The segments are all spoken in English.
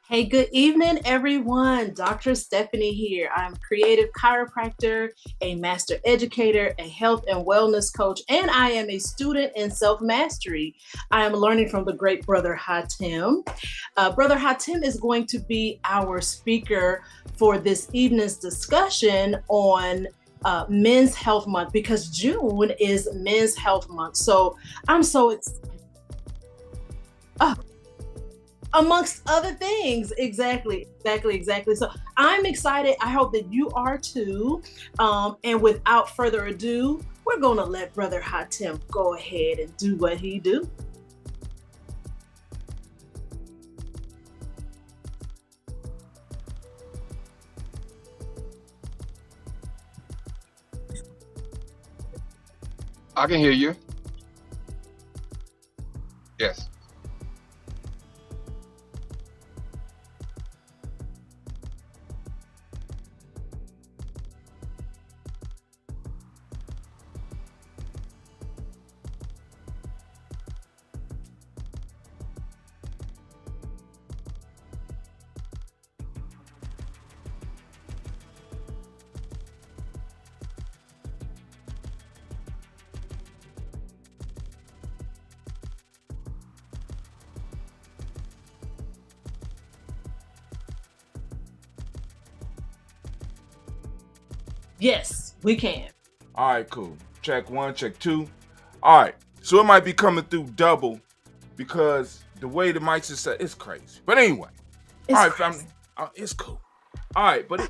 Hey, good evening, everyone. Dr. Stephanie here. I'm a creative chiropractor, a master educator, a health and wellness coach, and I am a student in self mastery. I am learning from the great brother Hatim. Brother Hatim is going to be our speaker for this evening's discussion on Men's Health Month because June is Men's Health Month. So I'm so excited. Amongst other things, exactly. So I'm excited. I hope that you are too. And without further ado, we're gonna let Brother Hatim go ahead and do what he do. I can hear you. Yes. Yes, we can. All right, cool. Check one, check two. All right. So it might be coming through double because the way the mics is set, it's crazy. But anyway, It's all right, crazy. family. It's cool. All right, but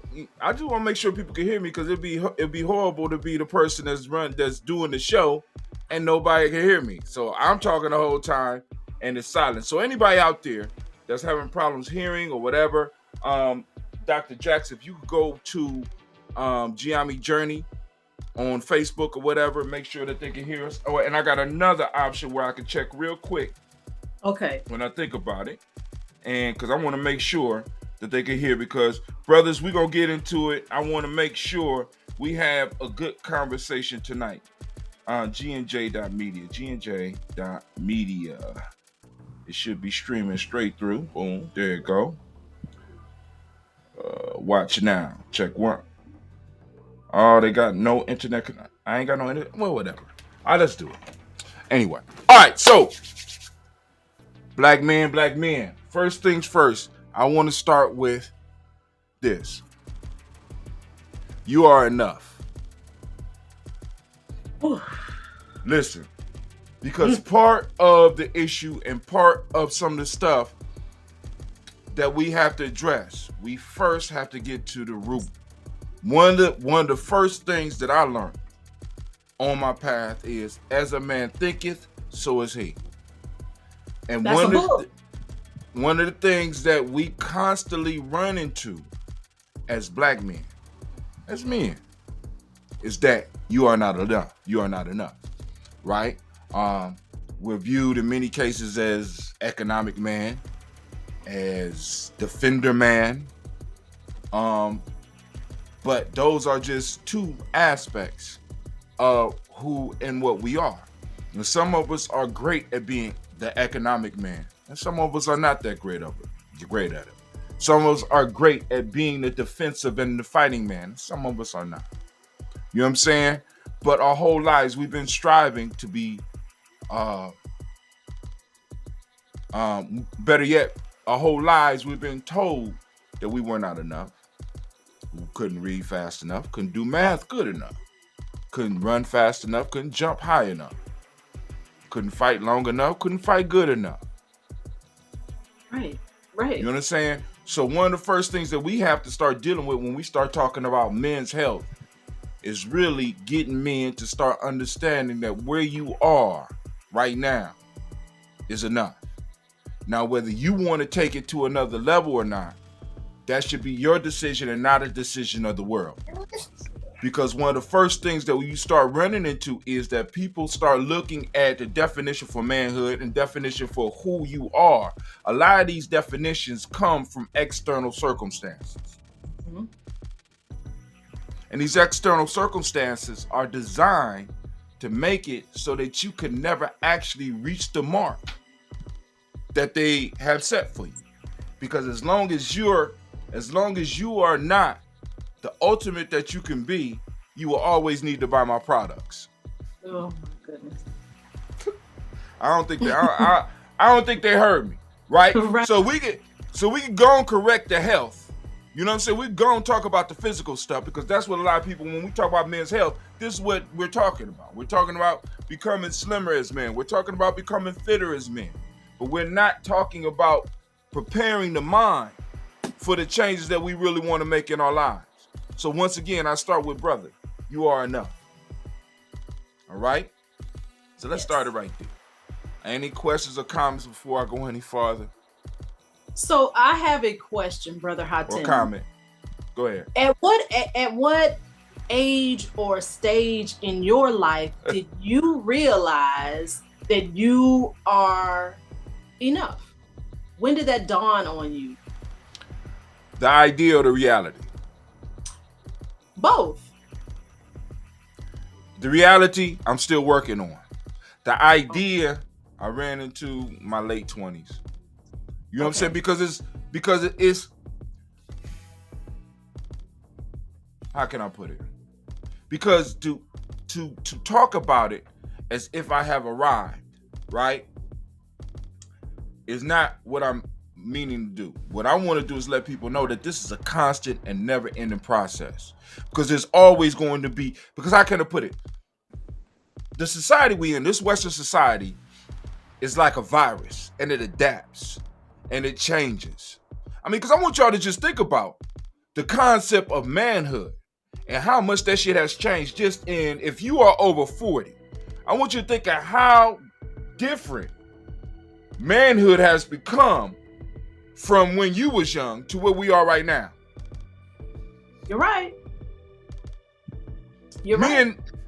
I just want to make sure people can hear me because it'd be horrible to be the person that's doing the show and nobody can hear me. So I'm talking the whole time and it's silent. So anybody out there that's having problems hearing or whatever, Dr. Jackson, if you could go to Giami Journey on Facebook or whatever, make sure that they can hear us. Oh, and I got another option where I can check real quick Okay. when I think about it, and because I want to make sure that they can hear. Because brothers, we're gonna get into it. I want to make sure we have a good conversation tonight. GNJ.media, GNJ.media. It should be streaming straight through. Boom, there you go. Watch now. Check one. Oh, they got no internet. I ain't got no internet. Well, whatever. All right, let's do it. Anyway. All right, so black men. First things first, I want to start with this. You are enough. Whew. Listen, because part of the issue and part of some of the stuff that we have to address, we first have to get to the root. One of the first things that I learned on my path is, as a man thinketh, so is he. And That's a book. one of the things that we constantly run into as black men, as men, is that you are not enough. You are not enough, right? We're viewed in many cases as economic man, as defender man, but those are just two aspects of who and what we are. And some of us are great at being the economic man, and some of us are not that great at it. Some of us are great at being the defensive and the fighting man. Some of us are not. You know what I'm saying? But our whole lives we've been striving to be, better yet, our whole lives we've been told that we were not enough. We couldn't read fast enough, couldn't do math good enough, couldn't run fast enough, couldn't jump high enough, couldn't fight long enough, couldn't fight good enough. Right. You know what I'm saying? So one of the first things that we have to start dealing with when we start talking about men's health is really getting men to start understanding that where you are right now is enough. Now, whether you want to take it to another level or not, that should be your decision and not a decision of the world. Because one of the first things that you start running into is that people start looking at the definition for manhood and definition for who you are. A lot of these definitions come from external circumstances. Mm-hmm. And these external circumstances are designed to make it so that you can never actually reach the mark that they have set for you. Because as long as you are not the ultimate that you can be, you will always need to buy my products. Oh my goodness. I don't think they heard me, right? Right. So we can go and correct the health. You know what I'm saying? We go and talk about the physical stuff because that's what a lot of people, when we talk about men's health, this is what we're talking about. We're talking about becoming slimmer as men. We're talking about becoming fitter as men. But we're not talking about preparing the mind for the changes that we really want to make in our lives. So once again, I start with brother. You are enough. All right? So let's start it right there. Any questions or comments before I go any farther? So I have a question, Brother Hatem. Or comment. Go ahead. At what age or stage in your life did you realize that you are enough? When did that dawn on you? The idea or the reality? Both. The reality, I'm still working on. The idea, I ran into my late 20s. You know what I'm saying? Because it's how can I put it? Because to talk about it as if I have arrived, right, is not what I'm meaning to do. What I want to do is let people know that this is a constant and never-ending process. Because there's always going to be, because how can I put it? The society we in, this Western society, is like a virus, and it adapts, and it changes. I mean, because I want y'all to just think about the concept of manhood and how much that shit has changed just in, if you are over 40, I want you to think of how different manhood has become from when you was young to where we are right now. You're right.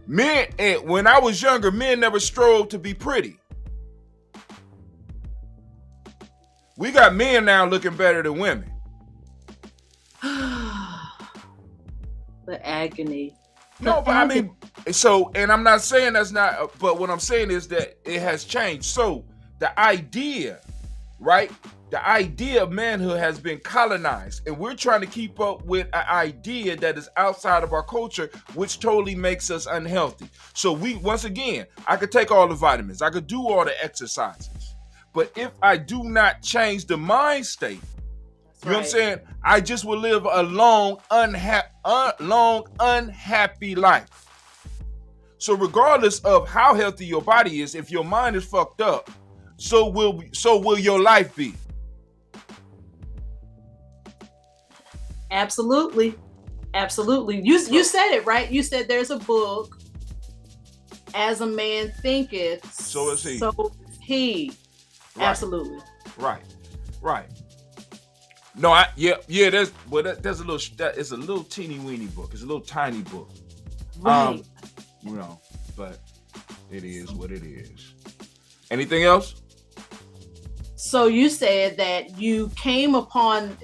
Men, and when I was younger, men never strove to be pretty. We got men now looking better than women. The agony. No, but I mean, so, and I'm not saying that's not, but what I'm saying is that it has changed. So the idea, right? The idea of manhood has been colonized, and we're trying to keep up with an idea that is outside of our culture, which totally makes us unhealthy. So once again, I could take all the vitamins, I could do all the exercises, but if I do not change the mind state, you know what I'm saying? I just will live a long, unhappy life. So regardless of how healthy your body is, if your mind is fucked up, so will your life be. Absolutely. You said it, right? You said there's a book, As a Man Thinketh, so is he. So is he. Right. Absolutely. Right. No, there's a little, it's a little teeny weeny book. It's a little tiny book. Right. But it is what it is. Anything else? So you said that you came upon,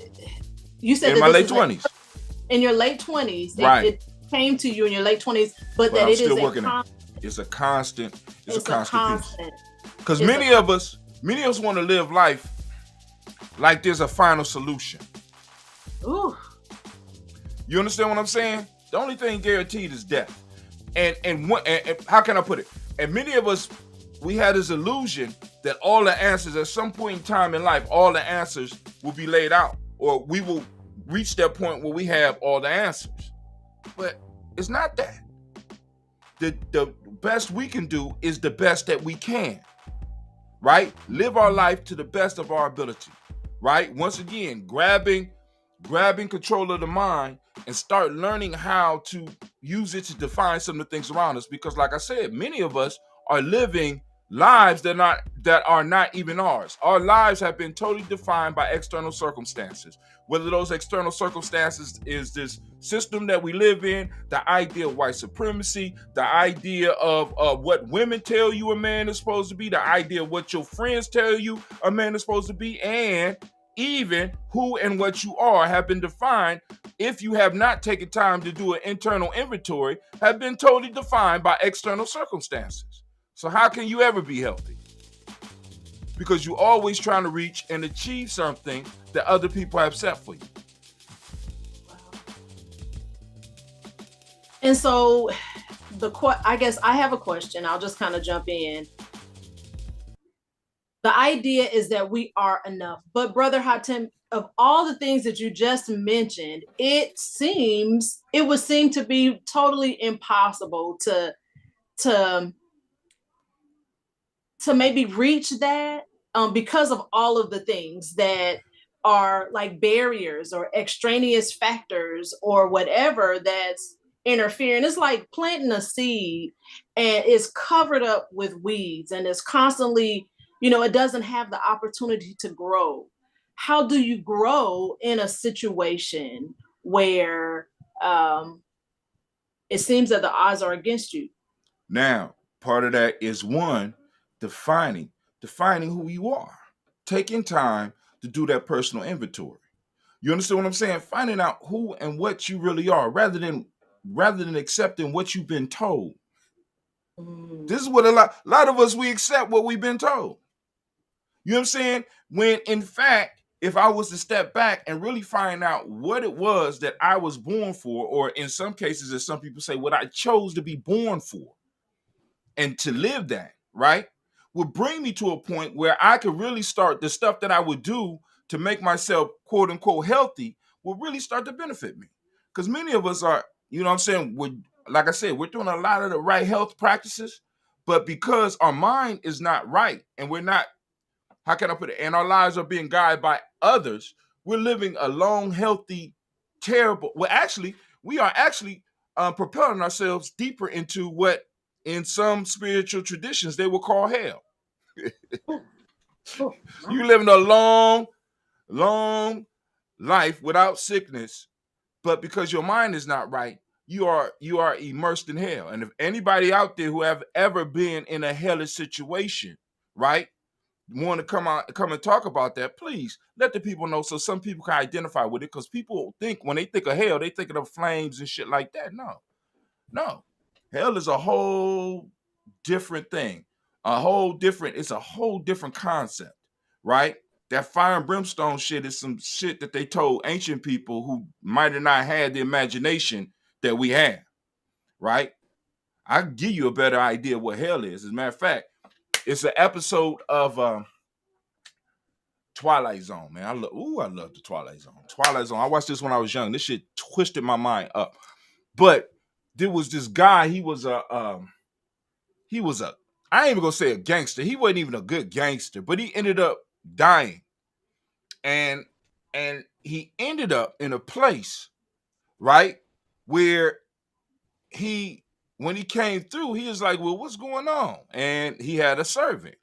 you said in that my late 20s. In your late 20s, right? It came to you in your late 20s, but that I'm it still is working a it's a constant. It's a constant piece. Because It's many of us want to live life like there's a final solution. Ooh. You understand what I'm saying? The only thing guaranteed is death. And how can I put it? And many of us, we had this illusion that all the answers at some point in time in life, all the answers will be laid out, or we will reach that point where we have all the answers. But it's not that. The best we can do is the best that we can, right? Live our life to the best of our ability, right? Once again, grabbing control of the mind and start learning how to use it to define some of the things around us. Because like I said, many of us are living lives that are not even ours. Our lives have been totally defined by external circumstances. Whether those external circumstances is this system that we live in, the idea of white supremacy, the idea of what women tell you a man is supposed to be, the idea of what your friends tell you a man is supposed to be, and even who and what you are have been defined, if you have not taken time to do an internal inventory, have been totally defined by external circumstances. So how can you ever be healthy? because you're always trying to reach and achieve something that other people have set for you. And so I guess I have a question. I'll just kind of jump in. The idea is that we are enough. But Brother Hatem, of all the things that you just mentioned, it would seem to be totally impossible to maybe reach that because of all of the things that are like barriers or extraneous factors or whatever that's interfering. It's like planting a seed and it's covered up with weeds and it's constantly, it doesn't have the opportunity to grow. How do you grow in a situation where it seems that the odds are against you? Now, part of that is one, defining who you are, taking time to do that personal inventory. You understand what I'm saying? Finding out who and what you really are, rather than accepting what you've been told. This is what a lot of us, we accept what we've been told. You know what I'm saying? When in fact, if I was to step back and really find out what it was that I was born for, or in some cases, as some people say, what I chose to be born for, and to live that, right, would bring me to a point where I could really start the stuff that I would do to make myself quote unquote healthy will really start to benefit me. Because many of us are, you know what I'm saying, like I said, we're doing a lot of the right health practices, but because our mind is not right and we're not, how can I put it, and our lives are being guided by others, we're living a long, healthy, terrible, we are actually propelling ourselves deeper into what in some spiritual traditions they will call hell. You living a long, long life without sickness, but because your mind is not right, you are immersed in hell. And if anybody out there who have ever been in a hellish situation, right, want to come and talk about that, please let the people know so some people can identify with it. Because people think when they think of hell, they think of flames and shit like that. No, hell is a whole different thing, it's a whole different concept, right? That fire and brimstone shit is some shit that they told ancient people who might have not had the imagination that we have, right? I can give you a better idea what hell is. As a matter of fact, it's an episode of Twilight Zone, man. I love the Twilight Zone. Twilight Zone. I watched this when I was young. This shit twisted my mind up. But there was this guy. He was a I ain't even gonna say a gangster. He wasn't even a good gangster, but he ended up dying, and he ended up in a place, right, where when he came through, he was like, "Well, what's going on?" And he had a servant,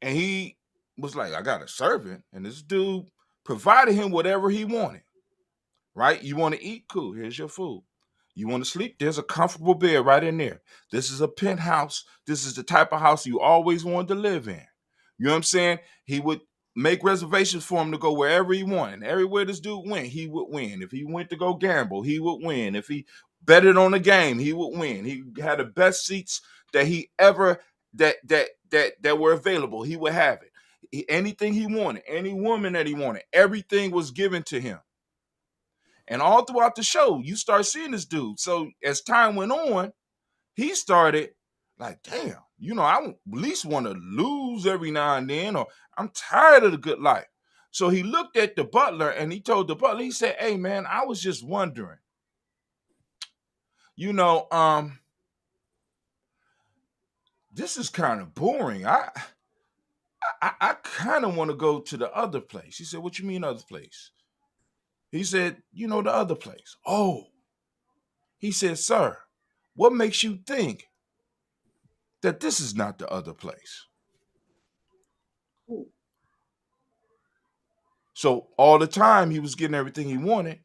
and he was like, "I got a servant," and this dude provided him whatever he wanted. Right? You want to eat? Cool. Here's your food. You want to sleep? There's a comfortable bed right in there. This is a penthouse. This is the type of house you always wanted to live in. You know what I'm saying? He would make reservations for him to go wherever he wanted. And everywhere this dude went, he would win. If he went to go gamble, he would win. If he betted on a game, he would win. He had the best seats that he ever that were available. He would have it. Anything he wanted, any woman that he wanted, everything was given to him. And all throughout the show, you start seeing this dude. So as time went on, he started like, damn, I at least want to lose every now and then, or I'm tired of the good life. So he looked at the butler and he told the butler, he said, "Hey man, I was just wondering, this is kind of boring. I kind of want to go to the other place." He said, "What you mean other place?" He said, "The other place." Oh, he said, "Sir, what makes you think that this is not the other place?" Ooh. So all the time he was getting everything he wanted,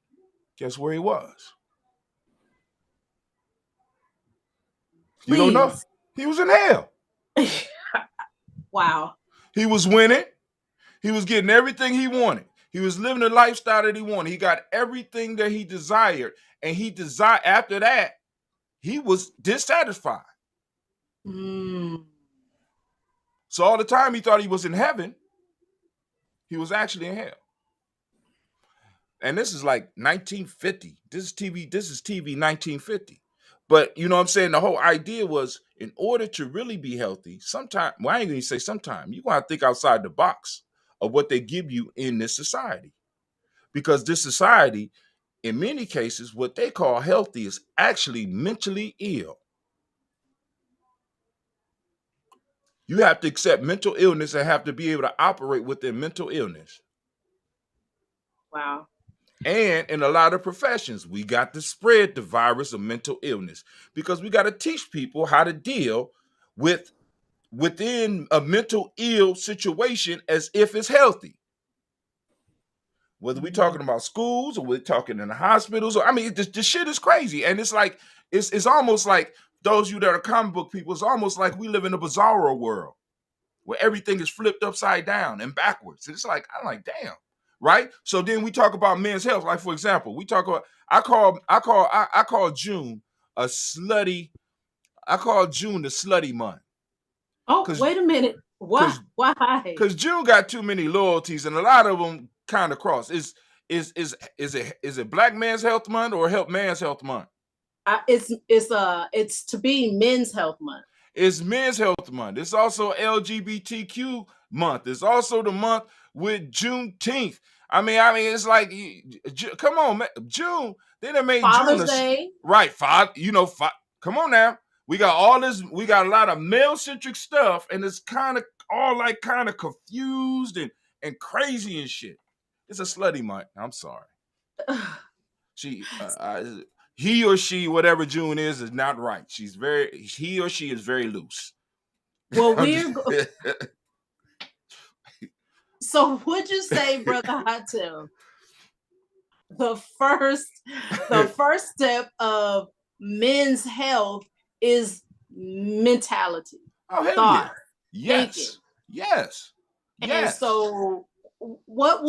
guess where he was? You don't know? Please. He was in hell. Wow. He was winning. He was getting everything he wanted. He was living the lifestyle that he wanted. He got everything that he desired. And after that, he was dissatisfied. So all the time he thought he was in heaven, he was actually in hell. And this is like 1950. This is TV 1950. But you know what I'm saying? The whole idea was, in order to really be healthy, sometimes, well, I ain't gonna say sometime, you gotta think outside the box of what they give you in this society. Because this society, in many cases, what they call healthy is actually mentally ill. You have to accept mental illness and have to be able to operate within mental illness. Wow. And in a lot of professions, we got to spread the virus of mental illness because we got to teach people how to deal with within a mental ill situation as if it's healthy. Whether we're talking about schools or we're talking in the hospitals, or I mean, this shit is crazy. And it's like, it's almost like those of you that are comic book people, it's almost like we live in a bizarro world where everything is flipped upside down and backwards. And it's like, I'm like, damn. Right. So then we talk about men's health. Like, for example, we talk about, I call June a slutty. I call June the slutty month. Oh, wait a minute. Why? Because June got too many loyalties, and a lot of them kind of cross. Is it Black Man's Health Month or Help Man's Health Month? It's to be Men's Health Month. It's Men's Health Month. It's also LGBTQ month. It's also the month with Juneteenth. I mean, it's like, come on, man. June. They done made Father's June Day. Right. Come on now. We got all this. We got a lot of male-centric stuff, and it's kind of all like kind of confused and crazy and shit. It's a slutty month. I'm sorry. He or she, whatever June is not right. He or she is very loose. Well, so would you say, Brother Hatem, the first step of men's health is mentality? Oh, hell thought, yeah. Yes. thinking. Yes. And so what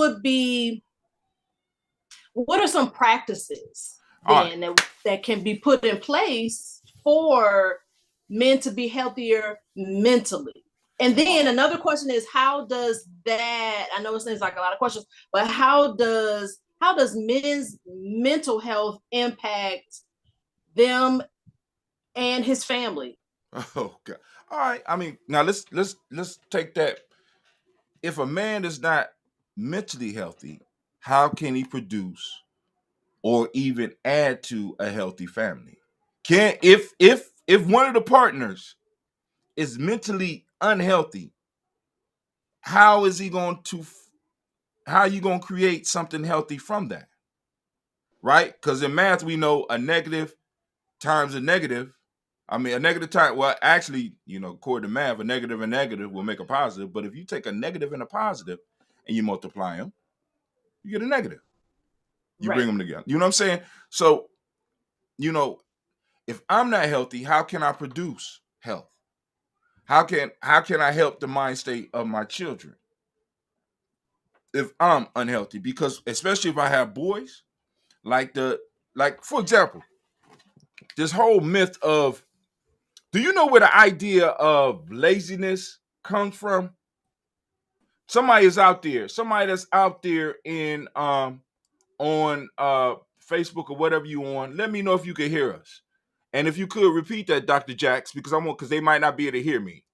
are some practices then that can be put in place for men to be healthier mentally? And then another question is, how does that, I know it seems like a lot of questions, but how does men's mental health impact them and his family? Oh God. All right. I mean, now let's take that. If a man is not mentally healthy, how can he produce or even add to a healthy family? If one of the partners is mentally unhealthy, how are you going to create something healthy from that? Right? Because in math, we know a negative times a negative. I mean, a negative time, well, actually, according to math, a negative and negative will make a positive. But if you take a negative and a positive and you multiply them, you get a negative. You bring them together. You know what I'm saying? So, if I'm not healthy, how can I produce health? How can I help the mind state of my children if I'm unhealthy? Because especially if I have boys, for example, this whole myth of, do you know where the idea of laziness comes from? Somebody that's out there in on Facebook or whatever you on, let me know if you can hear us. And if you could repeat that, Dr. Jax, because they might not be able to hear me.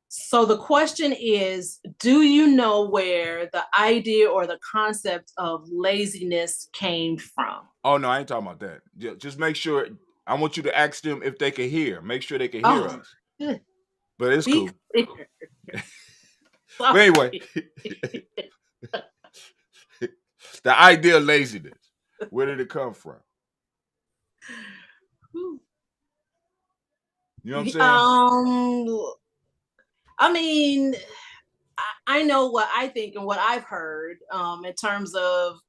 So the question is, do you know where the idea or the concept of laziness came from? Oh, no, I ain't talking about that. Just make sure. I want you to ask them if they can hear. Make sure they can hear us. Good. But it's cool. But anyway, the idea of laziness, where did it come from? You know what I'm saying? I mean, I know what I think and what I've heard in terms of,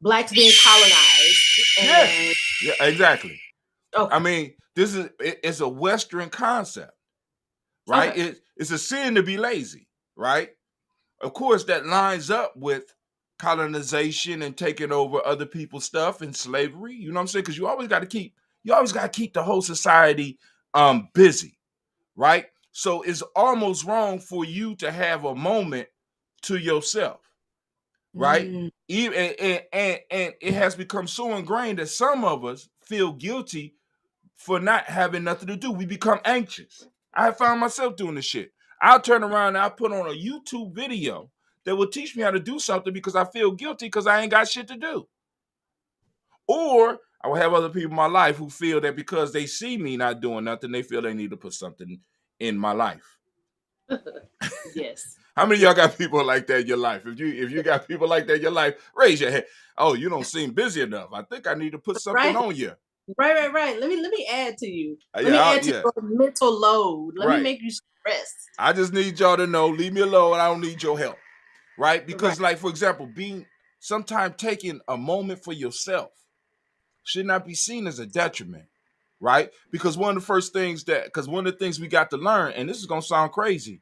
Blacks being colonized. And yeah, exactly. Okay. I mean, it's a Western concept, right? Okay. It's a sin to be lazy, right? Of course, that lines up with colonization and taking over other people's stuff and slavery. You know what I'm saying? Because you always got to keep the whole society busy, right? So it's almost wrong for you to have a moment to yourself, right? Mm. Even and it has become so ingrained that some of us feel guilty for not having nothing to do. We become anxious. I found myself doing this shit. I'll turn around and I'll put on a YouTube video that will teach me how to do something because I feel guilty because I ain't got shit to do. Or I will have other people in my life who feel that because they see me not doing nothing, they feel they need to put something in my life. Yes. How many of y'all got people like that in your life? If you got people like that in your life, raise your hand. Oh, you don't seem busy enough. I think I need to put something Right. on you. Right. Let me add to you. Let me Yeah, add to your mental load. Let me right. make you stressed. I just need y'all to know, leave me alone. I don't need your help, right? Right. Because, like, for example, sometimes taking a moment for yourself should not be seen as a detriment, right? Because one of the things we got to learn, and this is gonna sound crazy,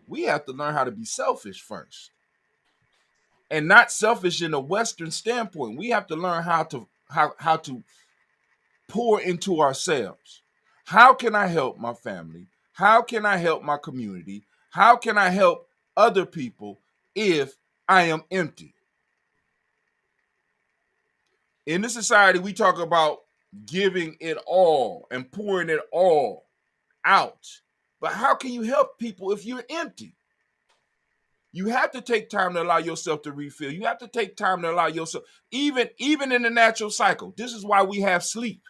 we have to learn how to be selfish first, and not selfish in a Western standpoint. We have to learn how to pour into ourselves. How can I help my family? How can I help my community? How can I help other people if I am empty? In this society, we talk about giving it all and pouring it all out. But how can you help people if you're empty? You have to take time to allow yourself to refill. You have to take time to allow yourself, even in the natural cycle. This is why we have sleep,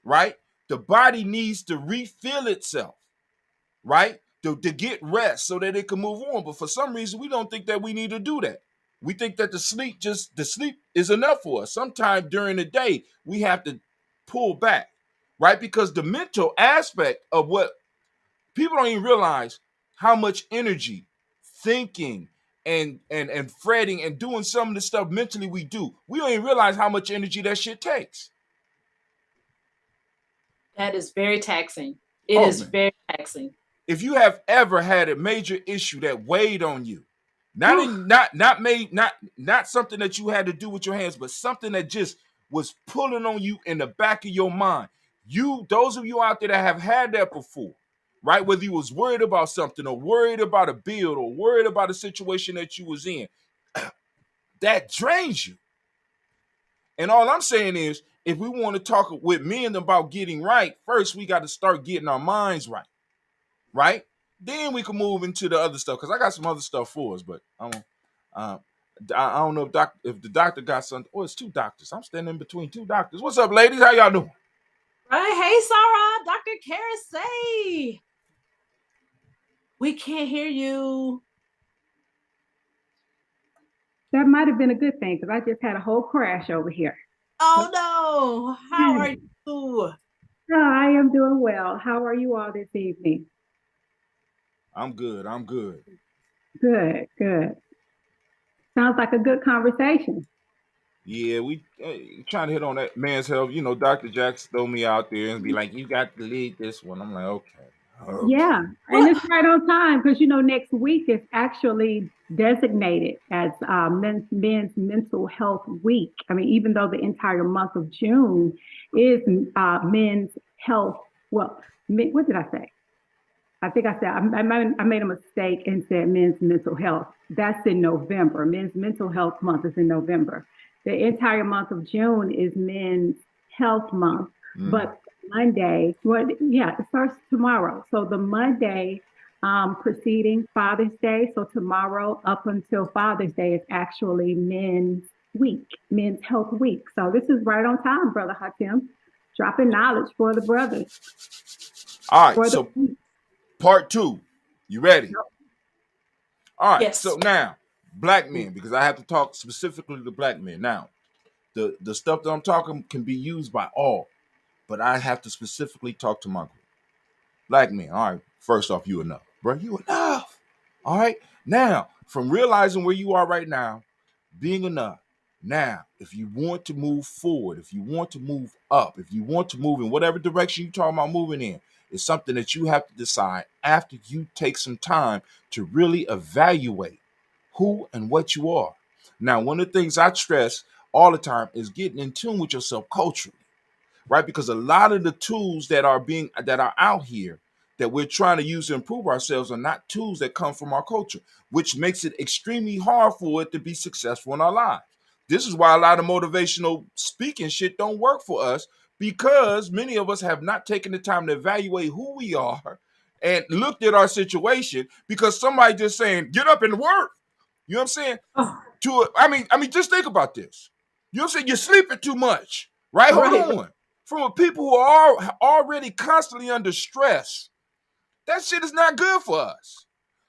right? The body needs to refill itself, right? To get rest so that it can move on. But for some reason, we don't think that we need to do that. We think that the sleep is enough for us. Sometimes during the day, we have to pull back, right? Because the mental aspect of what people don't even realize how much energy thinking and fretting and doing some of the stuff mentally we do. We don't even realize how much energy that shit takes. That is very taxing. It Oh is man. very taxing. If you have ever had a major issue that weighed on you, not Whew. in not made not something that you had to do with your hands, but something that just was pulling on you in the back of your mind. Those of you out there that have had that before, right? Whether you was worried about something or worried about a bill or worried about a situation that you was in, that drains you. And all I'm saying is, if we want to talk with men about getting right, first we got to start getting our minds right, right? Then we can move into the other stuff because I got some other stuff for us, but uh, I don't know if the doctor got something. Oh, it's two doctors. I'm standing in between two doctors. What's up, ladies? How y'all doing? Right. Hey, Sarah, Dr. Karasay. We can't hear you. That might have been a good thing because I just had a whole crash over here. Oh no. How are you? Oh, I am doing well. How are you all this evening? I'm good. I'm good. Good, good. Sounds like a good conversation. Yeah, we trying to hit on that man's health. You know, Dr. Jackson throw me out there and be like, "You got to lead this one." I'm like, "Okay, okay." Yeah, and it's right on time because next week is actually designated as men's Mental Health Week. I mean, even though the entire month of June is Men's Health. Well, what did I say? I think I said I made a mistake and said men's mental health. That's in November. Men's Mental Health Month is in November. The entire month of June is Men's Health Month. But Monday, it starts tomorrow. So the Monday preceding Father's Day, so tomorrow up until Father's Day is actually Men's Week, Men's Health Week. So this is right on time, Brother Hatim. Dropping knowledge for the brothers. All right, For so the part 2. You ready? All right, Yes. so now black men, because I have to talk specifically to black men. Now, the stuff that I'm talking can be used by all, but I have to specifically talk to my group. Black men. All right, first off, you enough, bro. You enough. All right. Now, from realizing where you are right now, being enough. Now, if you want to move forward, if you want to move up, if you want to move in whatever direction you're talking about moving in, it's something that you have to decide after you take some time to really evaluate who and what you are. Now, one of the things I stress all the time is getting in tune with yourself culturally, right? Because a lot of the tools that are out here that we're trying to use to improve ourselves are not tools that come from our culture, which makes it extremely hard for it to be successful in our lives. This is why a lot of motivational speaking shit don't work for us, because many of us have not taken the time to evaluate who we are and looked at our situation, because somebody just saying, get up and work. You know what I'm saying? Oh, I mean, just think about this. You know what I'm saying? You're sleeping too much, right? Hold right. on. From a people who are already constantly under stress, that shit is not good for us.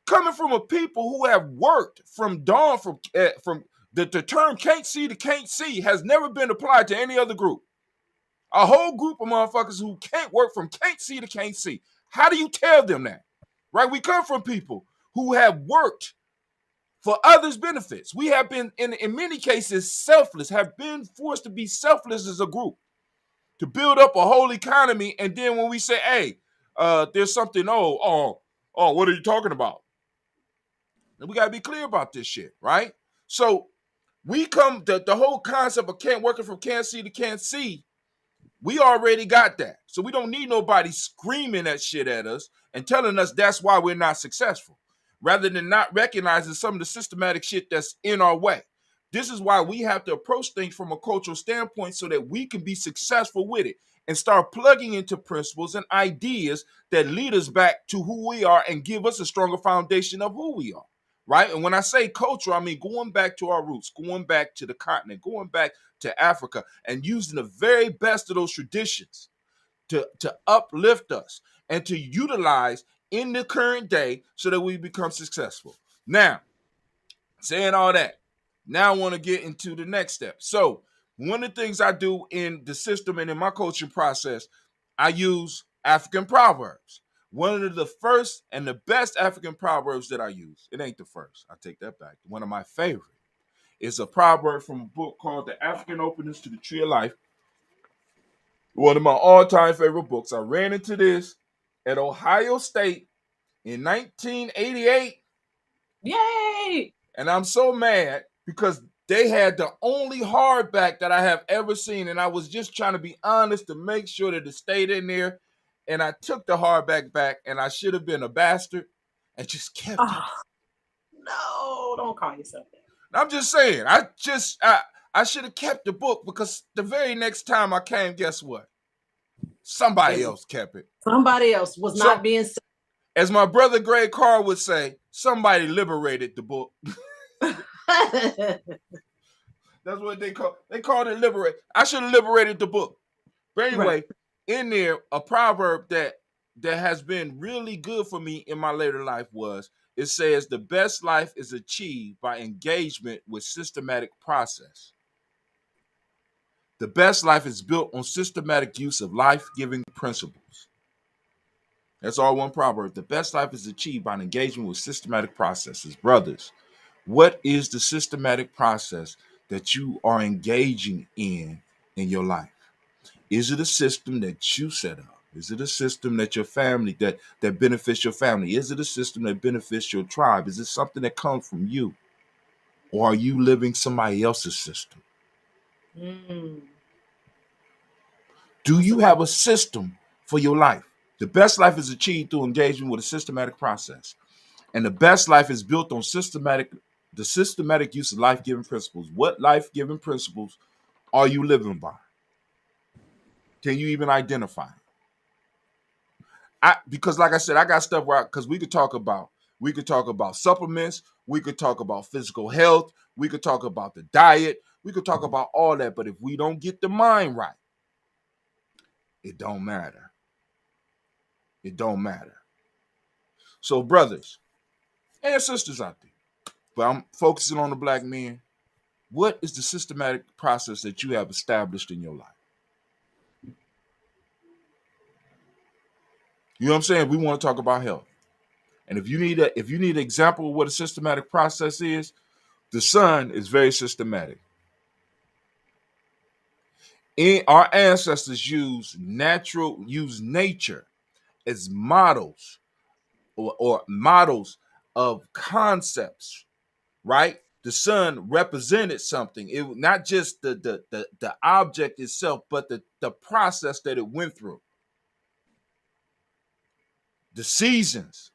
Coming from a people who have worked from dawn, from the term can't see to can't see has never been applied to any other group. A whole group of motherfuckers who can't work from can't see to can't see. How do you tell them that? Right? We come from people who have worked for others' benefits. We have been, in many cases, selfless, have been forced to be selfless as a group to build up a whole economy. And then when we say, hey, there's something, what are you talking about? And we got to be clear about this shit, right? So the whole concept of can't working from can't see to can't see, we already got that. So we don't need nobody screaming that shit at us and telling us that's why we're not successful, rather than not recognizing some of the systematic shit that's in our way. This is why we have to approach things from a cultural standpoint so that we can be successful with it and start plugging into principles and ideas that lead us back to who we are and give us a stronger foundation of who we are. Right. And when I say culture, I mean going back to our roots, going back to the continent, going back to Africa, and using the very best of those traditions to uplift us and to utilize in the current day so that we become successful. Now, saying all that, now I want to get into the next step. So, one of the things I do in the system and in my coaching process, I use African proverbs. One of the first and the best African proverbs that I use, it ain't the first, I take that back. One of my favorite is a proverb from a book called The African Openings to the Tree of Life. One of my all-time favorite books. I ran into this at Ohio State in 1988. Yay! And I'm so mad because they had the only hardback that I have ever seen. And I was just trying to be honest to make sure that it stayed in there. And I took the hardback back, and I should have been a bastard and just kept it. Oh, no, don't call yourself that. I'm just saying, I should have kept the book, because the very next time I came, guess what? Somebody else kept it. Somebody else was not being. As my brother Greg Carr would say, somebody liberated the book. That's what they called it, liberate. I should have liberated the book. But anyway, right. In there, a proverb that has been really good for me in my later life it says, the best life is achieved by engagement with systematic process. The best life is built on systematic use of life-giving principles. That's all one proverb. The best life is achieved by an engagement with systematic processes. Brothers, what is the systematic process that you are engaging in your life? Is it a system that you set up? Is it a system that your family, that benefits your family? Is it a system that benefits your tribe? Is it something that comes from you? Or are you living somebody else's system? Do you have a system for your life? The best life is achieved through engagement with a systematic process. And the best life is built on the systematic use of life-giving principles. What life-giving principles are you living by? Can you even identify? Because like I said, I got stuff because we could talk about supplements, we could talk about physical health, we could talk about the diet, we could talk about all that. But if we don't get the mind right, it don't matter. It don't matter. So brothers and sisters out there, but I'm focusing on the black men. What is the systematic process that you have established in your life? You know what I'm saying? We want to talk about health. And if you need an example of what a systematic process is, the sun is very systematic. Our ancestors use nature as models or models of concepts, right? The sun represented something. It not just the object itself, but the process that it went through. The seasons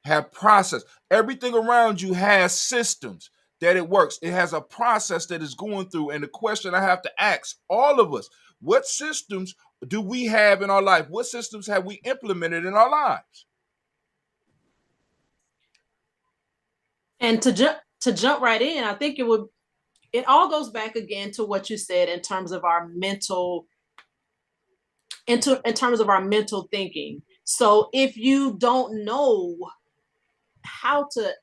have process. Everything around you has systems that it works. It has a process that is going through. And the question I have to ask all of us, what systems do we have in our life? What systems have we implemented in our lives? And to jump right in, I think it all goes back again to what you said in terms of our mental in terms of our mental thinking. So if you don't know how to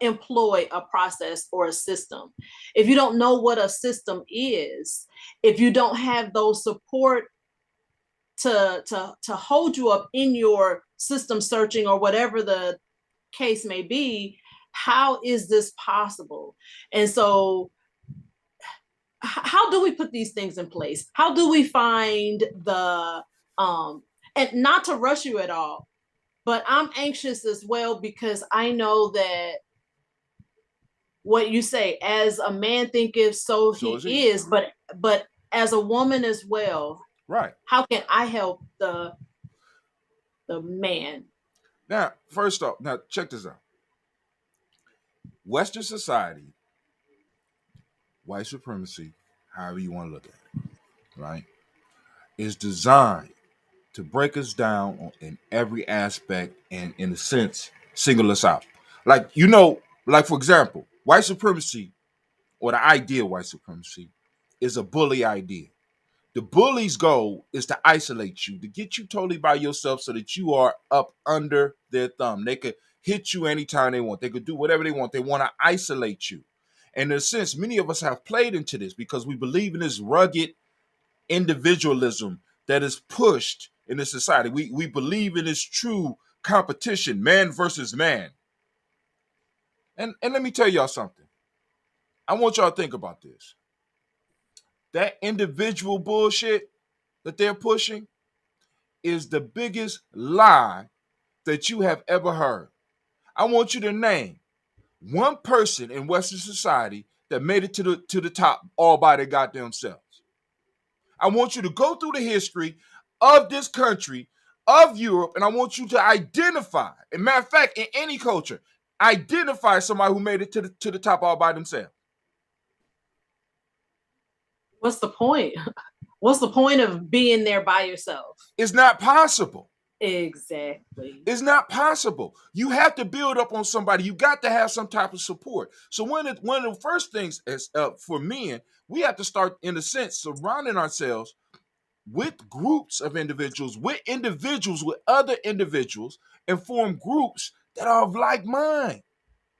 employ a process or a system, if you don't know what a system is, if you don't have those support to hold you up in your system searching or whatever the case may be, how is this possible? And so how do we put these things in place? How do we find the and not to rush you at all, but I'm anxious as well because I know that what you say, as a man thinketh, so So is he he. is, but as a woman as well, Right. how can I help the man? Now, first off, now check this out. Western society, white supremacy, however you want to look at it, right, is designed to break us down in every aspect and, in a sense, single us out. Like, like for example, white supremacy or the idea of white supremacy is a bully idea. The bully's goal is to isolate you, to get you totally by yourself so that you are up under their thumb. They could hit you anytime they want. They could do whatever they want. They want to isolate you. And in a sense, many of us have played into this because we believe in this rugged individualism that is pushed in this society. We believe in this true competition, man versus man. And let me tell y'all something. I want y'all to think about this. That individual bullshit that they're pushing is the biggest lie that you have ever heard. I want you to name one person in Western society that made it to the top all by their goddamn selves. I want you to go through the history of this country, of Europe, and I want you to identify. As a matter of fact, in any culture, identify somebody who made it to the top all by themselves. What's the point? What's the point of being there by yourself? It's not possible. Exactly. It's not possible. You have to build up on somebody. You got to have some type of support. So one of the first things is for men, we have to start, in a sense, surrounding ourselves with groups of individuals, with other individuals, and form groups that are of like mind.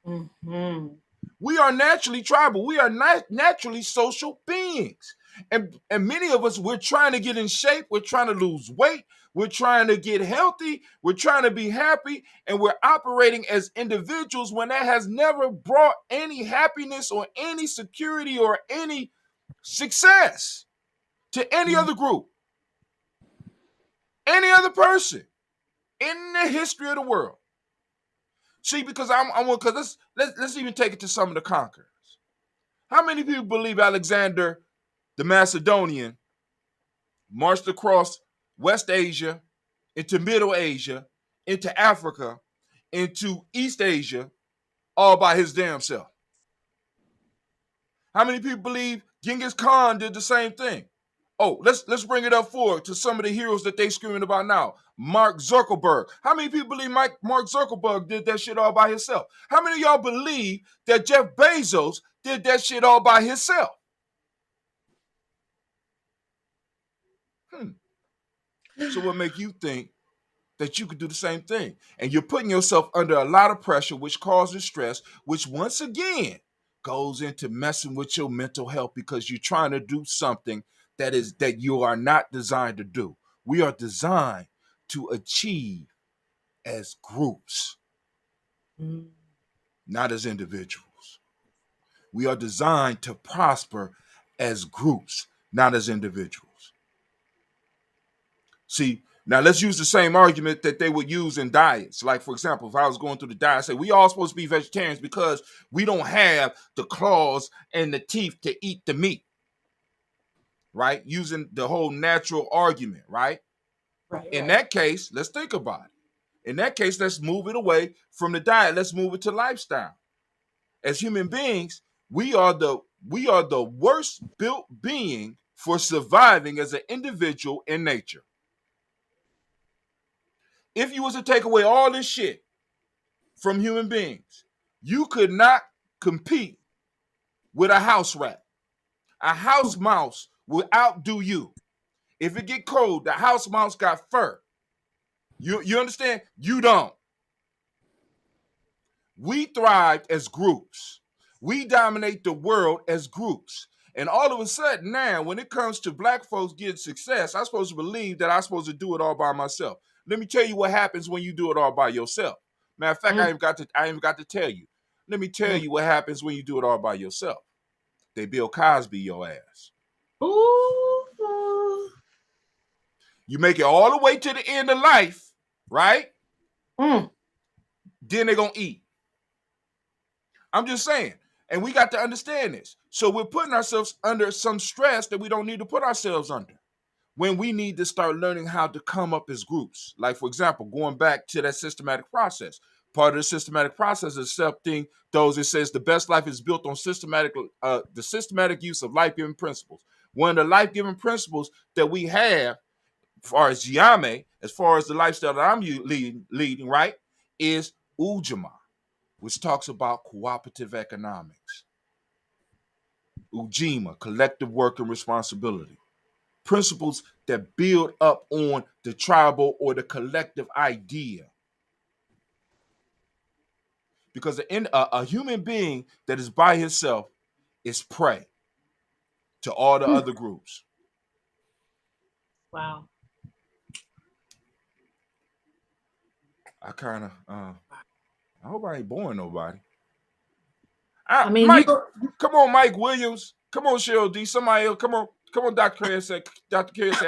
Mm-hmm. We are naturally tribal. We are not naturally social beings. And many of us, we're trying to get in shape. We're trying to lose weight. We're trying to get healthy. We're trying to be happy. And we're operating as individuals when that has never brought any happiness or any security or any success to any other group, any other person in the history of the world. See, because because let's even take it to some of the conquerors. How many people believe Alexander the Macedonian marched across West Asia, into Middle Asia, into Africa, into East Asia, all by his damn self? How many people believe Genghis Khan did the same thing? Oh, let's bring it up forward to some of the heroes that they screaming about now. Mark Zuckerberg. How many people believe Mark Zuckerberg did that shit all by himself? How many of y'all believe that Jeff Bezos did that shit all by himself? So what make you think that you could do the same thing? And you're putting yourself under a lot of pressure, which causes stress, which once again goes into messing with your mental health because you're trying to do something that you are not designed to do. We are designed to achieve as groups, not as individuals. We are designed to prosper as groups, not as individuals. See, Now let's use the same argument that they would use in diets. Like, for example, if I was going through the diet, I say we all supposed to be vegetarians because we don't have the claws and the teeth to eat the meat, right? Using the whole natural argument, right? Right, In right. that case, let's think about it. In that case, let's move it away from the diet. Let's move it to lifestyle. As human beings, we are the worst built being for surviving as an individual in nature. If you was to take away all this shit from human beings, you could not compete with a house rat. A house mouse will outdo you. If it get cold, the house mouse got fur. You understand? You don't. We thrived as groups. We dominate the world as groups. And all of a sudden now, when it comes to black folks getting success, I'm supposed to believe that I'm supposed to do it all by myself. Let me tell you what happens when you do it all by yourself. Matter of fact, I ain't got to tell you. Let me tell you what happens when you do it all by yourself. They Bill Cosby your ass. Ooh. You make it all the way to the end of life, right? Mm. Then they're gonna eat. I'm just saying. And we got to understand this. So we're putting ourselves under some stress that we don't need to put ourselves under when we need to start learning how to come up as groups. Like, for example, going back to that systematic process. Part of the systematic process is accepting those. It says the best life is built on the systematic use of life-giving principles. One of the life-giving principles that we have, as far as Giame, as far as the lifestyle that I'm leading, right, is Ujamaa, which talks about cooperative economics. Ujima, collective work and responsibility. Principles that build up on the tribal or the collective idea. Because a human being that is by himself is prey to all the other groups. Wow. I kind of, I hope I ain't boring nobody. I mean, Mike, come on, Mike Williams. Come on, Cheryl D. Somebody else, come on, Dr. Carey say,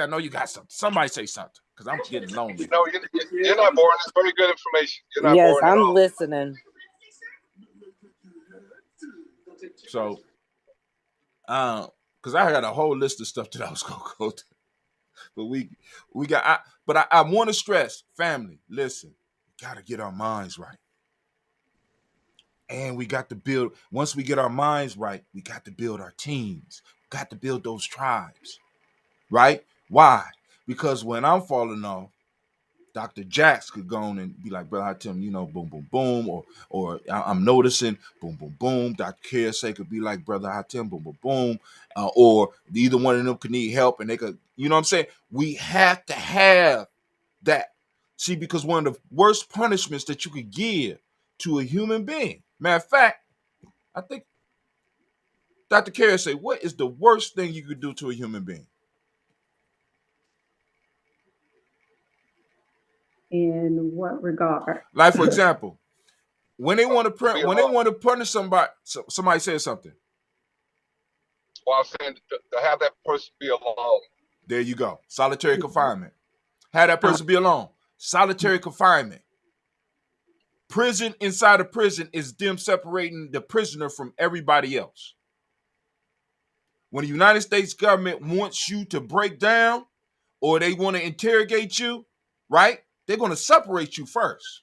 I know you got something. Somebody say something, because I'm getting lonely. No, you're not boring. It's very good information. You're not Yes, boring at I'm all. listening. So, because I had a whole list of stuff that I was gonna go to, but I want to stress, family. Listen, we gotta get our minds right, and we got to build. Once we get our minds right, we got to build our teams. We got to build those tribes, right? Why? Because when I'm falling off, Dr. Jax could go on and be like, brother, I tell him, boom, boom, boom, or I'm noticing, boom, boom, boom. Dr. Kersey could be like, brother, I tell him, boom, boom, boom, or either one of them could need help, and they could, you know what I'm saying? We have to have that. See, because one of the worst punishments that you could give to a human being, matter of fact, I think Dr. Kersey, what is the worst thing you could do to a human being? In what regard? Like, for example, when they want to punish somebody, somebody says something. Well, I'm saying to have that person be alone. There you go. Solitary confinement. Have that person be alone. Solitary confinement. Prison inside of prison is them separating the prisoner from everybody else. When the United States government wants you to break down or they want to interrogate you, right? They're going to separate you first.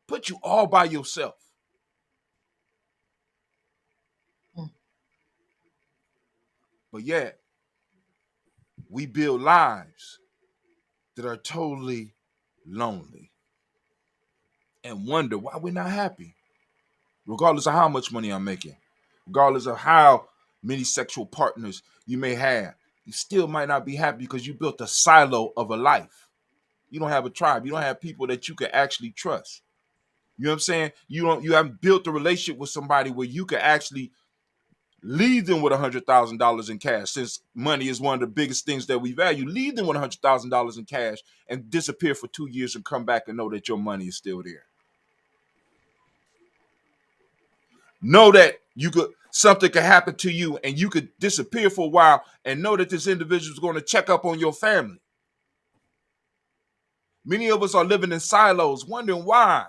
Put you all by yourself. But yet, we build lives that are totally lonely and wonder why we're not happy, regardless of how much money I'm making, regardless of how many sexual partners you may have. You still might not be happy because you built a silo of a life. You don't have a tribe. You don't have people that you can actually trust. You know what I'm saying? You haven't built a relationship with somebody where you can actually leave them with $100,000 in cash. Since money is one of the biggest things that we value, leave them with $100,000 in cash and disappear for 2 years and come back and know that your money is still there. Know that something could happen to you and you could disappear for a while and know that this individual is going to check up on your family. Many of us are living in silos, wondering why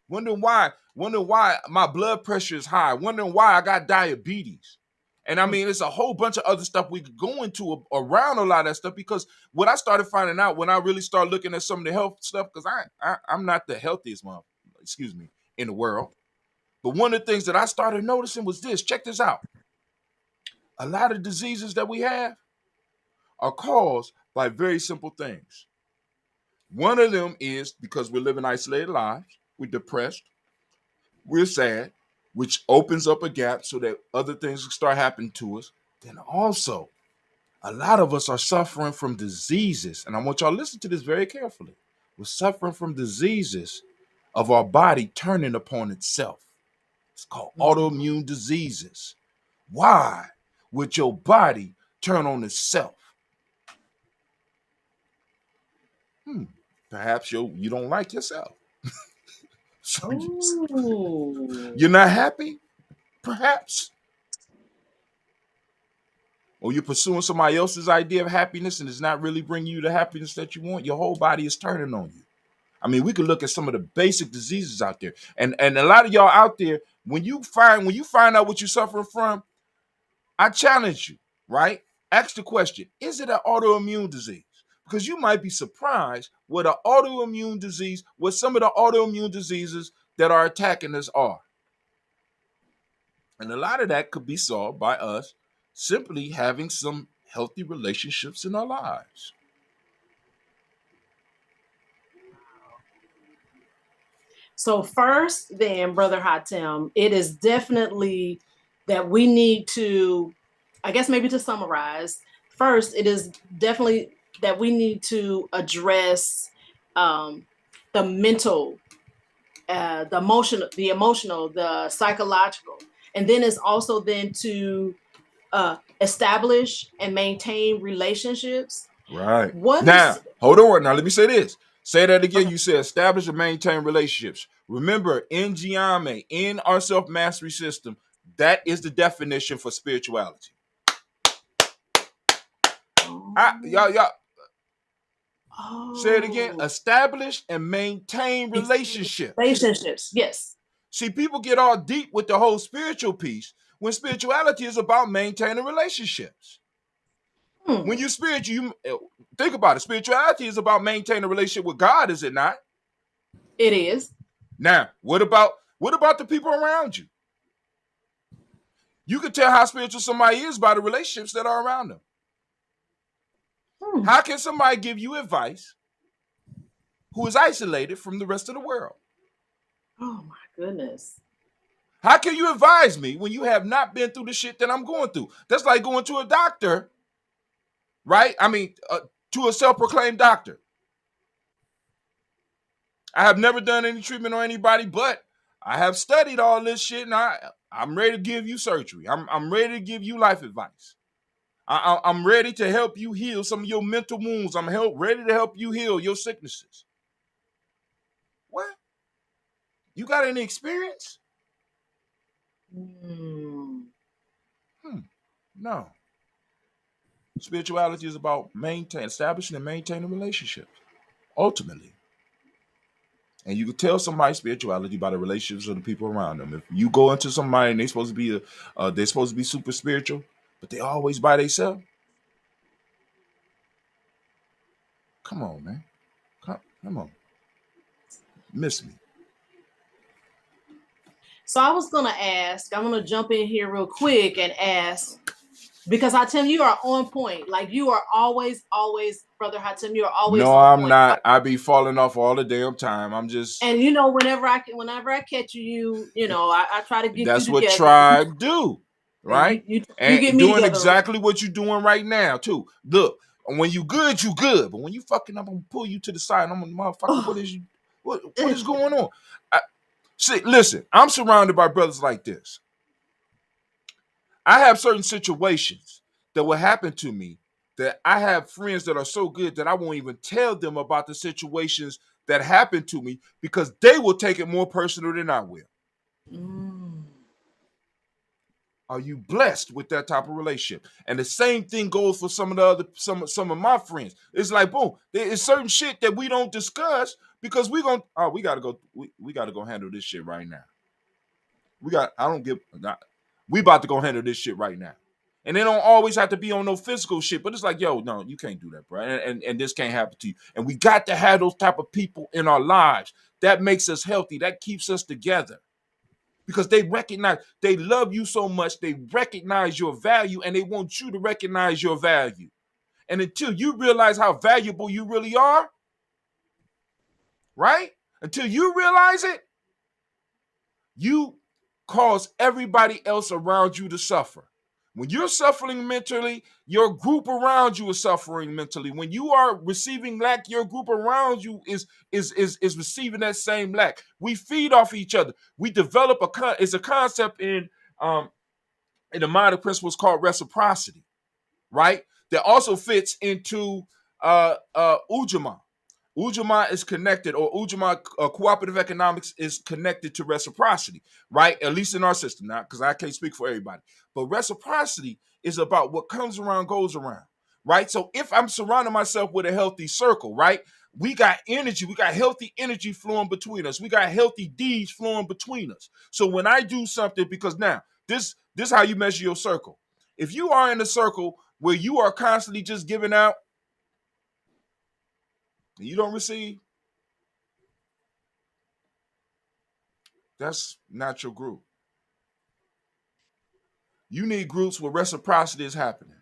my blood pressure is high, wondering why I got diabetes. And I mean, it's a whole bunch of other stuff we could go into around a lot of that stuff, because what I started finding out when I really started looking at some of the health stuff, because I'm not the healthiest one, in the world. But one of the things that I started noticing was this. Check this out. A lot of diseases that we have are caused by very simple things. One of them is because we're living isolated lives, we're depressed, we're sad, which opens up a gap so that other things can start happening to us. Then also, a lot of us are suffering from diseases, and I want y'all to listen to this very carefully. We're suffering from diseases of our body turning upon itself. It's called autoimmune diseases. Why would your body turn on itself? Perhaps you don't like yourself. So you're not happy, perhaps. Or you're pursuing somebody else's idea of happiness and it's not really bringing you the happiness that you want. Your whole body is turning on you. I mean, we could look at some of the basic diseases out there. And a lot of y'all out there, when you find out what you're suffering from, I challenge you, right? Ask the question, is it an autoimmune disease? Because you might be surprised what some of the autoimmune diseases that are attacking us are. And a lot of that could be solved by us simply having some healthy relationships in our lives. So first, then, Brother Hatem, it is definitely that we need to, I guess maybe to summarize, first, it is definitely that we need to address the mental, the emotional, the psychological. And then it's also then to establish and maintain relationships. Right. Hold on. Now, let me say this. Say that again. You said establish and maintain relationships. Remember, in Giame, in our self-mastery system, that is the definition for spirituality. Y'all. Say it again. Establish and maintain relationships. Relationships, yes. See, people get all deep with the whole spiritual piece when spirituality is about maintaining relationships. When you're spiritual, you think about it. Spirituality is about maintaining a relationship with God, is it not? It is. Now, what about the people around you? You can tell how spiritual somebody is by the relationships that are around them. How can somebody give you advice who is isolated from the rest of the world? Oh my goodness. How can you advise me when you have not been through the shit that I'm going through? That's like going to a doctor, right? I mean, to a self-proclaimed doctor. I have never done any treatment on anybody, but I have studied all this shit, and I'm ready to give you surgery. I'm ready to give you life advice. I'm ready to help you heal some of your mental wounds. I'm ready to help you heal your sicknesses. What? You got any experience? No. Spirituality is about establishing and maintaining relationships, ultimately. And you can tell somebody's spirituality by the relationships of the people around them. If you go into somebody and they're supposed to be super spiritual, but they always by themselves. Come on, man. Come on. Miss me. So I was gonna ask, I'm gonna jump in here real quick and ask, because Hatem, you are on point. Like you are always, Brother Hatem, you are always No, on I'm point. not. I be falling off all the damn time. I'm just. And whenever I catch you, I try to get that's you what together. tribe do, right? You and get me doing together. Exactly what you're doing right now, too. Look, when you good, you good. But when you fucking up, I'm gonna pull you to the side. And I'm gonna, motherfucker, what is going on? See, listen, I'm surrounded by brothers like this. I have certain situations that will happen to me that I have friends that are so good that I won't even tell them about the situations that happen to me because they will take it more personal than I will. Are you blessed with that type of relationship? And the same thing goes for some of the other some of my friends. It's like, boom, there is certain shit that we don't discuss because we gotta go handle this shit right now. We about to go handle this shit right now. And they don't always have to be on no physical shit, but it's like, yo, no, you can't do that, bro. And this can't happen to you. And we got to have those type of people in our lives. That makes us healthy. That keeps us together. Because they love you so much, they recognize your value, and they want you to recognize your value. And until you realize how valuable you really are, right? Until you realize it, you cause everybody else around you to suffer. When you're suffering mentally, your group around you is suffering mentally. When you are receiving lack, your group around you is receiving that same lack. We feed off each other. We develop it's a concept in the mind of principles called reciprocity, right? That also fits into Ujamaa. Ujamaa is connected, or Ujamaa cooperative economics is connected to reciprocity, right? At least in our system, now, because I can't speak for everybody. But reciprocity is about what comes around goes around, right? So if I'm surrounding myself with a healthy circle, right? We got energy, we got healthy energy flowing between us. We got healthy deeds flowing between us. So when I do something, because now this is how you measure your circle. If you are in a circle where you are constantly just giving out, and you don't receive, that's not your group. You need groups where reciprocity is happening.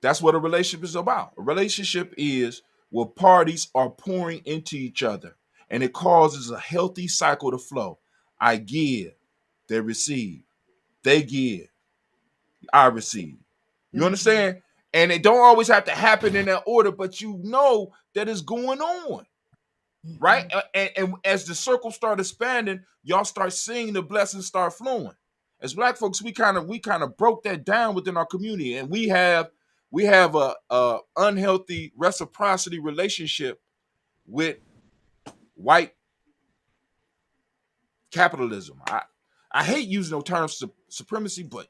That's what a relationship is about. A relationship is where parties are pouring into each other, and it causes a healthy cycle to flow. I give, they receive. They give, I receive. You understand? And it don't always have to happen in that order, but you know that it's going on. Right? And as the circle start expanding, y'all start seeing the blessings start flowing. As Black folks, we kind of broke that down within our community, and we have a unhealthy reciprocity relationship with white capitalism. I hate using those terms supremacy, but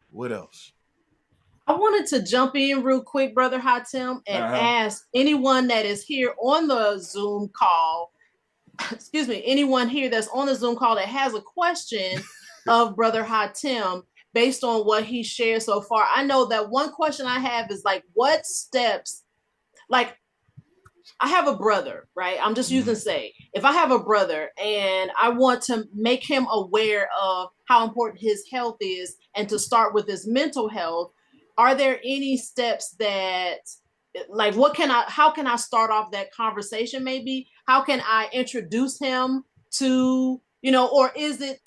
what else? I wanted to jump in real quick, Brother Hatem, and ask anyone that is here on the Zoom call, excuse me, anyone here that's on the Zoom call that has a question of Brother Hatem based on what he shared so far. I know that one question I have is like, what steps, like, I have a brother, right? I'm just using say, if I have a brother and I want to make him aware of how important his health is and to start with his mental health, are there any steps that, like, how can I start off that conversation maybe? How can I introduce him to, or is it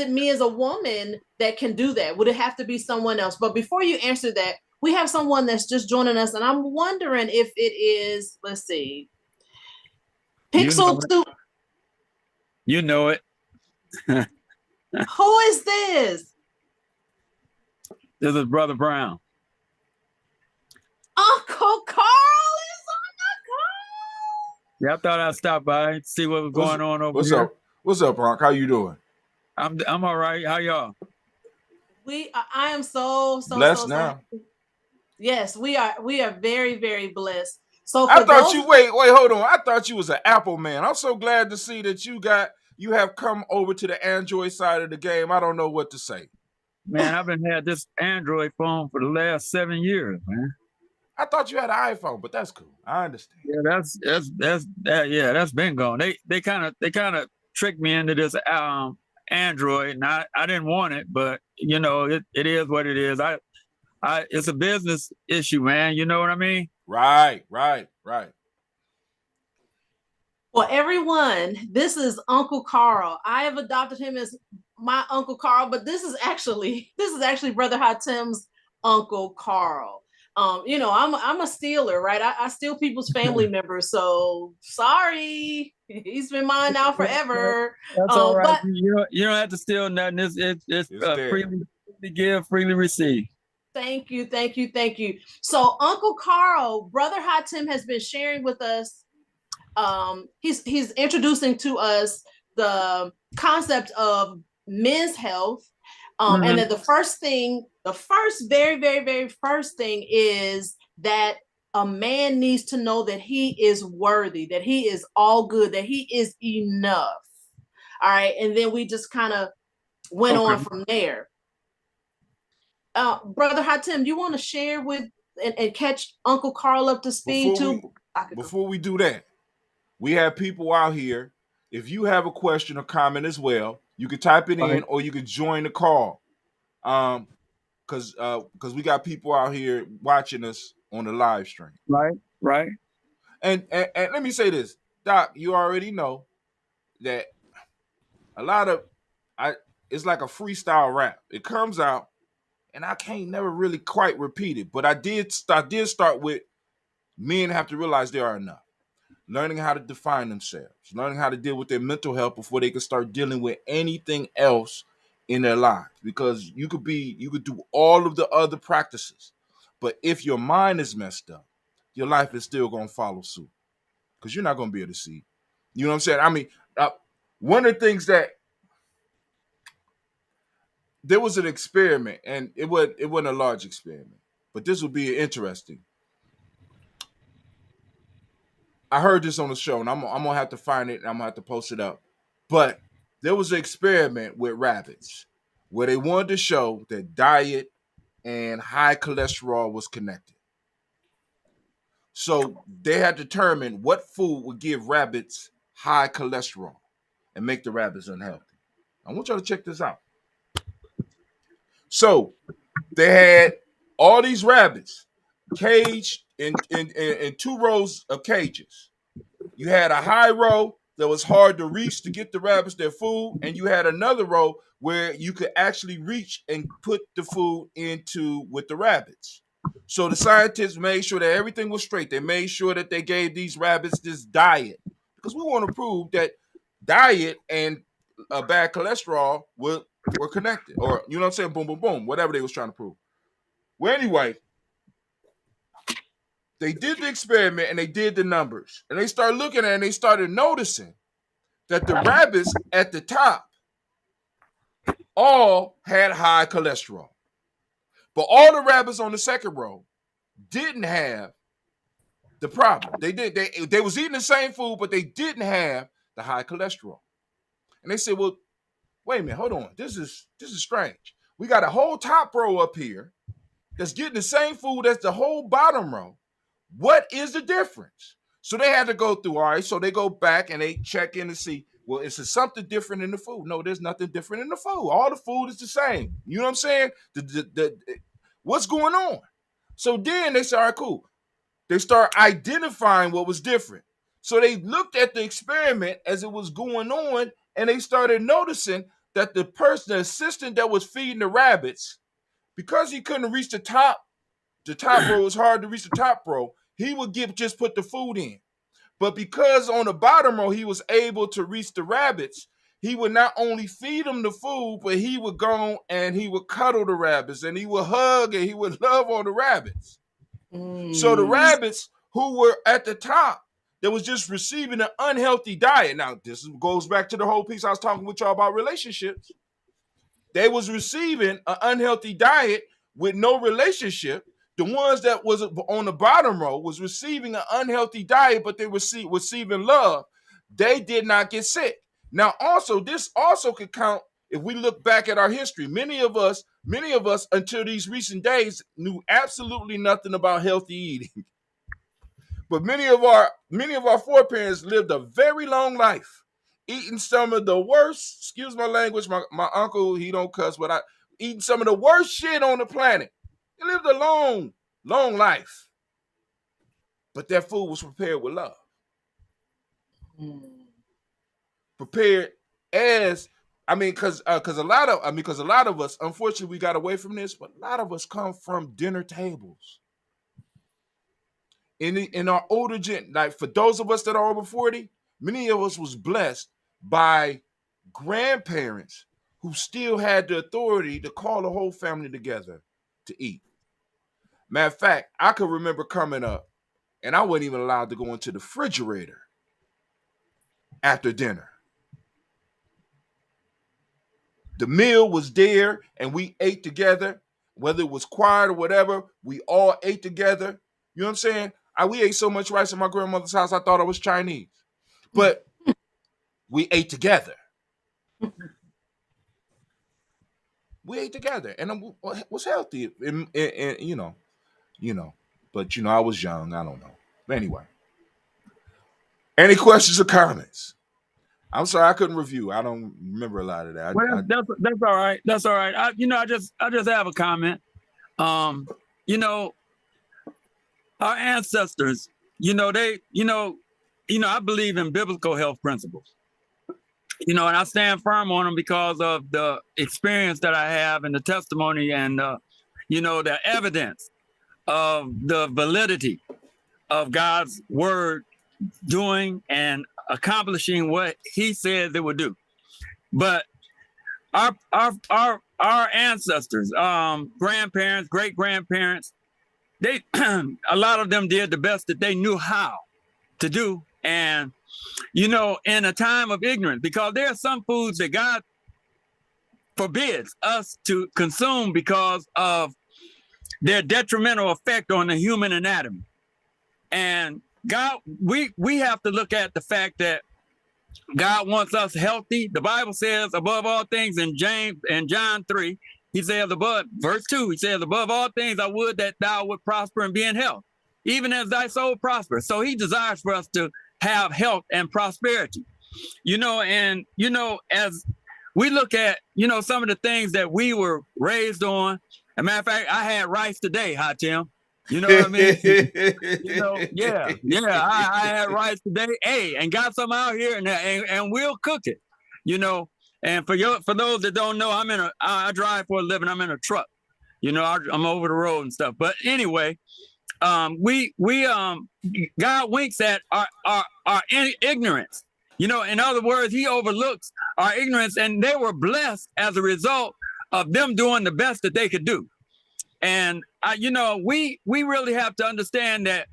me as a woman that can do that? Would it have to be someone else? But before you answer that, we have someone that's just joining us, and I'm wondering if it is, let's see, Pixel 2. You know it. Who is this? This is Brother Brown. Uncle Carl is on the call. Yeah, I thought I'd stop by, see what was going on over here. What's up, Unc? How you doing? I'm all right. How y'all? I am so blessed now. Yes, we are very, very blessed. So I thought wait, hold on. I thought you was an Apple man. I'm so glad to see that you have come over to the Android side of the game. I don't know what to say. Man, I've been had this Android phone for the last 7 years, man. I thought you had an iPhone, but that's cool. I understand. Yeah, that's been gone. They kind of tricked me into this Android, and I didn't want it, but it is what it is. It's a business issue, man. You know what I mean? Right. Well, everyone, this is Uncle Carl. I have adopted him as my Uncle Carl, but this is actually Brother Hatem's Uncle Carl. I'm a stealer, right? I steal people's family members, so sorry. He's been mine now forever. That's all right. But you don't have to steal nothing. It's freely give, freely receive. Thank you. So Uncle Carl, Brother Hatem has been sharing with us. He's introducing to us the concept of men's health. And then the first very, very, very first thing is that a man needs to know that he is worthy, that he is all good, that he is enough. All right. And then we just kind of went on from there. Brother Hatem, you want to share with and catch Uncle Carl up to speed before we do that, we have people out here. If you have a question or comment as well, you can type it in or you can join the call. Because we got people out here watching us on the live stream. Right. And let me say this, Doc, you already know that a lot of it's like a freestyle rap. It comes out and I can't never really quite repeat it, but I did start with men have to realize they are enough. Learning how to define themselves, learning how to deal with their mental health before they can start dealing with anything else in their lives. Because you could do all of the other practices, but if your mind is messed up, your life is still going to follow suit because you're not going to be able to see. You know what I'm saying? I mean, one of the things that there was an experiment, and it wasn't a large experiment, but this would be interesting. I heard this on the show, and I'm gonna have to find it, and I'm gonna have to post it up. But there was an experiment with rabbits where they wanted to show that diet and high cholesterol was connected. So they had determined what food would give rabbits high cholesterol and make the rabbits unhealthy. I want y'all to check this out. So they had all these rabbits caged in 2 rows of cages. You had a high row that was hard to reach to get the rabbits their food, and you had another row where you could actually reach and put the food into with the rabbits. So the scientists made sure that everything was straight. They made sure that they gave these rabbits this diet because we want to prove that diet and bad cholesterol were connected, or you know what I'm saying, boom, boom, boom, whatever they was trying to prove. Well, anyway, they did the experiment and they did the numbers, and they started looking at it and they started noticing that the rabbits at the top all had high cholesterol, but all the rabbits on the second row didn't have the problem. They was eating the same food, but they didn't have the high cholesterol. And they said, well, wait a minute, hold on. This is strange. We got a whole top row up here that's getting the same food as the whole bottom row. What is the difference? So they had to go through, all right, so they go back and they check in to see, well, is there something different in the food? No, there's nothing different in the food. All the food is the same. You know what I'm saying? What's going on? So then they said, all right, cool. They start identifying what was different. So they looked at the experiment as it was going on, and they started noticing that the assistant that was feeding the rabbits, because he couldn't reach the top row, was hard to reach the top row, he would just put the food in. But because on the bottom row he was able to reach the rabbits, he would not only feed them the food, but he would go and he would cuddle the rabbits and he would hug and he would love on the rabbits. So the rabbits who were at the top, that was just receiving an unhealthy diet. Now, this goes back to the whole piece I was talking with y'all about relationships. They was receiving an unhealthy diet with no relationship. The ones that was on the bottom row was receiving an unhealthy diet, but they were receiving love. They did not get sick. Now, also, this also could count if we look back at our history. Many of us, until these recent days, knew absolutely nothing about healthy eating. But many of our foreparents lived a very long life, eating some of the worst, excuse my language, my uncle, he don't cuss, but eating some of the worst shit on the planet. They lived a long, long life. But that food was prepared with love. Prepared as, because a lot of us, unfortunately, we got away from this, but a lot of us come from dinner tables. In our older gen, like for those of us that are over 40, many of us was blessed by grandparents who still had the authority to call the whole family together to eat. Matter of fact, I could remember coming up and I wasn't even allowed to go into the refrigerator after dinner. The meal was there and we ate together, whether it was quiet or whatever, we all ate together. You know what I'm saying? We ate so much rice at my grandmother's house, I thought I was Chinese. But we ate together. We ate together, and it was healthy. And you know, but I was young. I don't know. But anyway, any questions or comments? I'm sorry I couldn't review. I don't remember a lot of that. Well, that's all right. That's all right. I just have a comment. Our ancestors, I believe in biblical health principles. And I stand firm on them because of the experience that I have and the testimony and, the evidence of the validity of God's word doing and accomplishing what he said they would do. But our ancestors, grandparents, great-grandparents, they a lot of them did the best that they knew how to do. And in a time of ignorance, because there are some foods that God forbids us to consume because of their detrimental effect on the human anatomy. And God, we have to look at the fact that God wants us healthy. The Bible says above all things in John 3, he says verse 2, he says, above all things I would that thou would prosper and be in health, even as thy soul prospers. So he desires for us to have health and prosperity, as we look at, some of the things that we were raised on. As a matter of fact, I had rice today, huh, Tim? You know what I mean? I had rice today. Hey, and got some out here and we'll cook it, And for those that don't know, I drive for a living. I'm in a truck, I'm over the road and stuff. But anyway, God winks at our ignorance. In other words, he overlooks our ignorance, and they were blessed as a result of them doing the best that they could do. And we really have to understand that,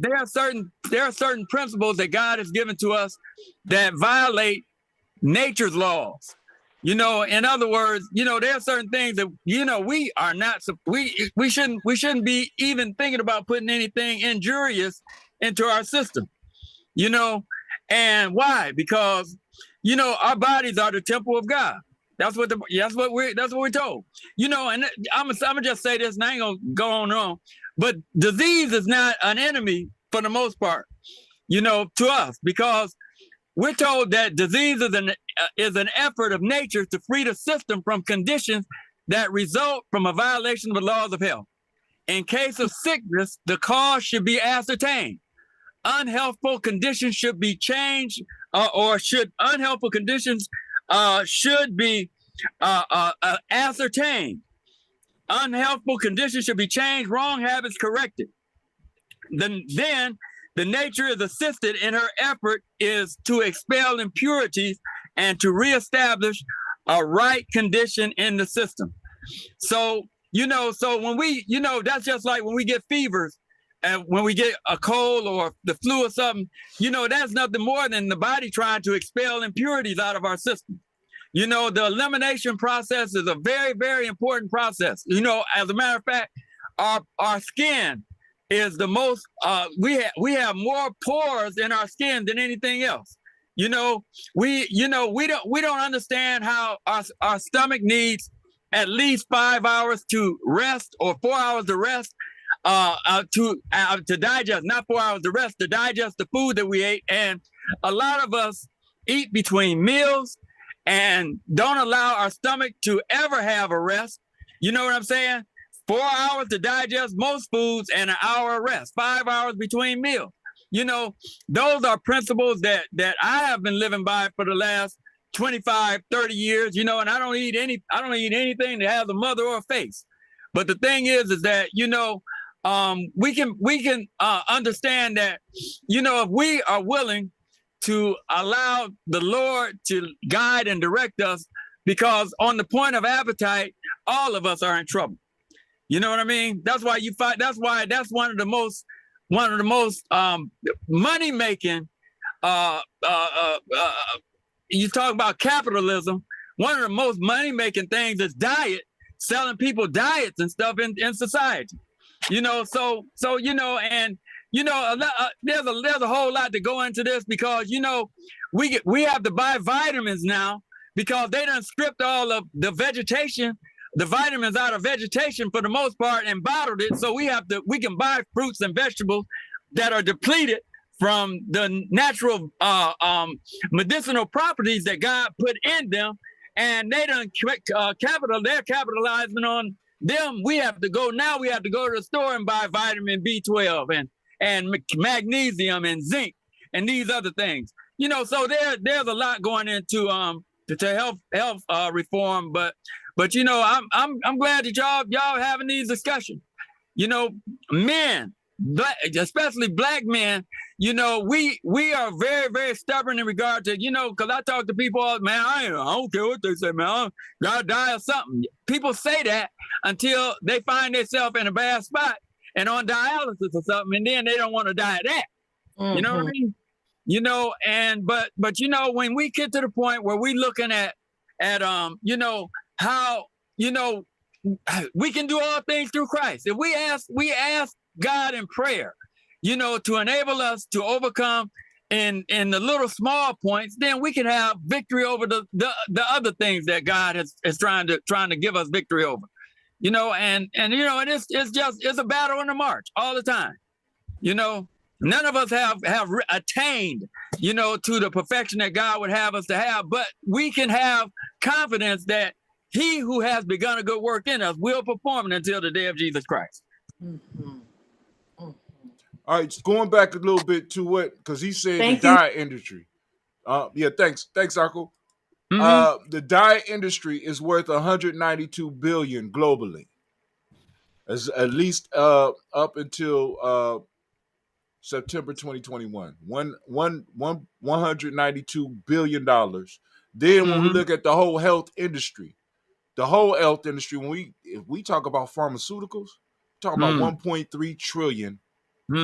there are certain principles that God has given to us that violate nature's laws. In other words, there are certain things that, we are not, we shouldn't be even thinking about putting anything injurious into our system, and why? Because, our bodies are the temple of God. That's what we're told, and I'm gonna just say this and I ain't gonna go on, but disease is not an enemy for the most part, to us, because we're told that disease is an effort of nature to free the system from conditions that result from a violation of the laws of health. In case of sickness, the cause should be ascertained. Unhealthful conditions should be changed, unhealthful conditions should be ascertained. Unhealthful conditions should be changed, wrong habits corrected. Then the nature is assisted in her effort is to expel impurities and to reestablish a right condition in the system. So, when we, that's just like when we get fevers and when we get a cold or the flu or something, that's nothing more than the body trying to expel impurities out of our system. The elimination process is a very, very important process. As a matter of fact, our skin is the most, we have more pores in our skin than anything else. We don't understand how our stomach needs at least 5 hours to rest or 4 hours to rest, to digest, not 4 hours to rest, to digest the food that we ate. And a lot of us eat between meals and don't allow our stomach to ever have a rest. You know what I'm saying? 4 hours to digest most foods and an hour of rest, 5 hours between meals. Those are principles that I have been living by for the last 25, 30 years, and I don't eat anything that has a mother or a face. But the thing is that, we can understand that, if we are willing to allow the Lord to guide and direct us, because on the point of appetite, all of us are in trouble. You know what I mean? That's why that's one of the most money making you talk about capitalism. One of the most money-making things is diet, selling people diets and stuff in society. So and there's a whole lot to go into this, because we have to buy vitamins now because they done stripped all of the vegetation, the vitamins out of vegetation for the most part, and bottled it. So we can buy fruits and vegetables that are depleted from the natural medicinal properties that God put in them, and they done they're capitalizing on them. We have to go to the store and buy vitamin B12 and magnesium and zinc and these other things. So there's a lot going into to health reform, but I'm glad that y'all having these discussions. Men, especially black men, we are very, very stubborn in regard to, because I talk to people, man, I don't care what they say, man, I gotta die or something. People say that until they find themselves in a bad spot and on dialysis or something, and then they don't want to die of that. Mm-hmm. You know what I mean? But when we get to the point where we looking at how, we can do all things through Christ. If we ask God in prayer, to enable us to overcome in the little small points, then we can have victory over the other things that God is trying to give us victory over. And it's a battle in the march all the time. None of us have attained, to the perfection that God would have us to have, but we can have confidence that He who has begun a good work in us will perform it until the day of Jesus Christ. Mm-hmm. Mm-hmm. All right, going back a little bit to what, because he said the dye industry. Thanks, Uncle. Mm-hmm. The dye industry is worth $192 billion globally, at least up until September 2021. $192 billion. Then when we look at the whole health industry, if we talk about pharmaceuticals, we're talking about $1.3 trillion per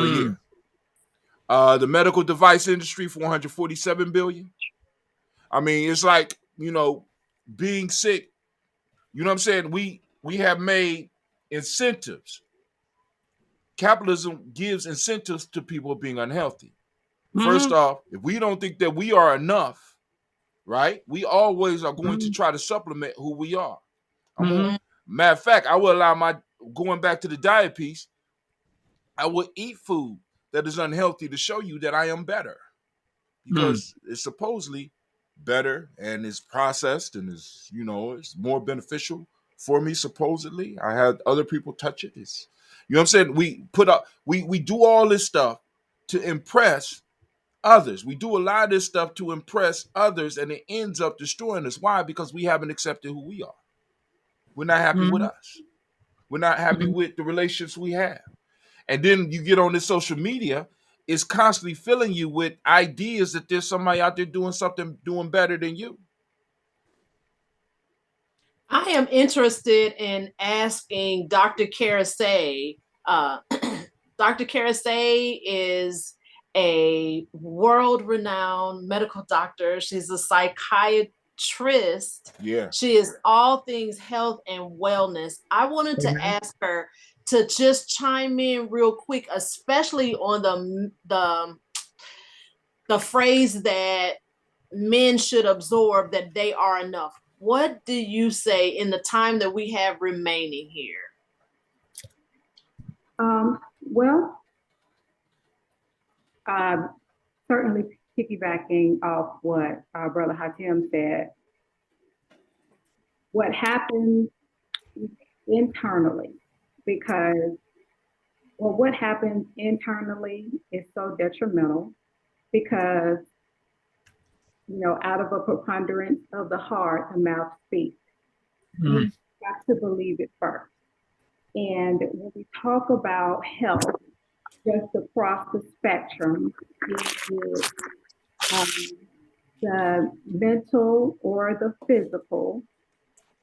year. The medical device industry, $447 billion. I mean, it's like, being sick, you know what I'm saying? We have made incentives. Capitalism gives incentives to people being unhealthy. First off, if we don't think that we are enough, right, we always are going to try to supplement who we are. Matter of fact, I will going back to the diet piece, I will eat food that is unhealthy to show you that I am better, because it's supposedly better and is processed and is, it's more beneficial for me. Supposedly, I had other people touch it. It's, what I'm saying? We do all this stuff to impress others. We do a lot of this stuff to impress others, and it ends up destroying us. Why? Because we haven't accepted who we are. We're not happy with us. We're not happy with the relationships we have. And then you get on this social media, it's constantly filling you with ideas that there's somebody out there doing better than you. I am interested in asking Dr. Karasay. Dr. Karasay is a world-renowned medical doctor. She's a psychiatrist. Yeah. She is all things health and wellness. I wanted to ask her to just chime in real quick, especially on the phrase that men should absorb that they are enough. What do you say in the time that we have remaining here? Certainly piggybacking off what our brother Hatim said, what happens internally, because what happens internally is so detrimental, because out of a preponderance of the heart, the mouth speaks. You have to believe it first. And when we talk about health, just across the spectrum, the mental or the physical,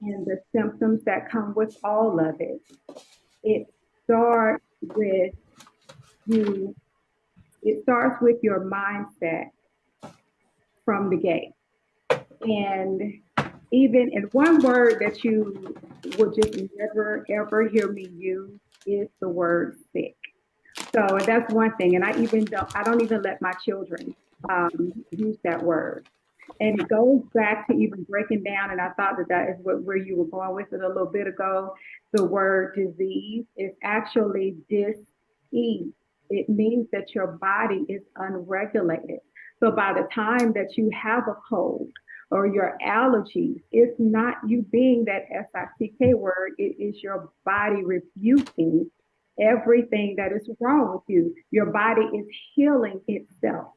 and the symptoms that come with all of it. It starts with you. It starts with your mindset. from the gate. And even in one word that you will just never ever hear me use is the word sick. So that's one thing. And I don't even let my children use that word. And it goes back to even breaking down, and I thought that that is where you were going with it a little bit ago. The word disease is actually dis-ease. It means that your body is unregulated. So by the time that you have a cold or your allergies, it's not you being that SICK word, it is your body rebuking everything that is wrong with you. Your body is healing itself.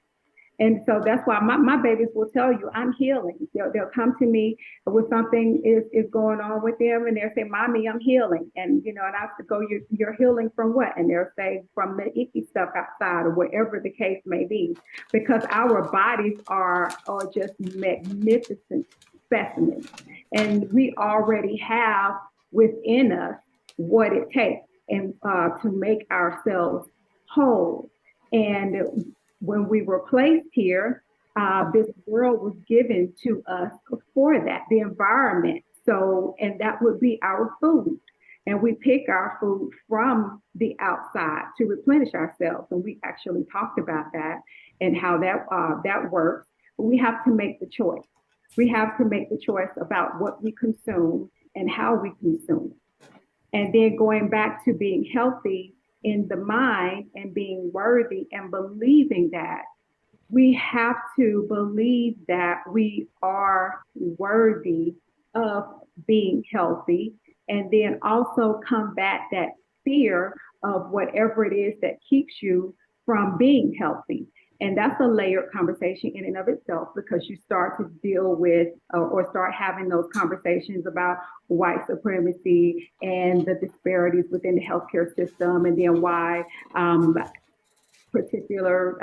And so that's why my babies will tell you, I'm healing. They'll come to me with something is going on with them, and they'll say, Mommy, I'm healing. And, and I have to go, you're healing from what? And they'll say, from the icky stuff outside or whatever the case may be, because our bodies are just magnificent specimens. And we already have within us what it takes and to make ourselves whole. And when we were placed here, this world was given to us for that, the environment. So, and that would be our food. And we pick our food from the outside to replenish ourselves. And we actually talked about that and how that works. But we have to make the choice. We have to make the choice about what we consume and how we consume. And then going back to being healthy in the mind and being worthy and believing that we have to believe that we are worthy of being healthy, and then also combat that fear of whatever it is that keeps you from being healthy. And that's a layered conversation in and of itself, because you start to deal with or start having those conversations about white supremacy and the disparities within the healthcare system, and then why particular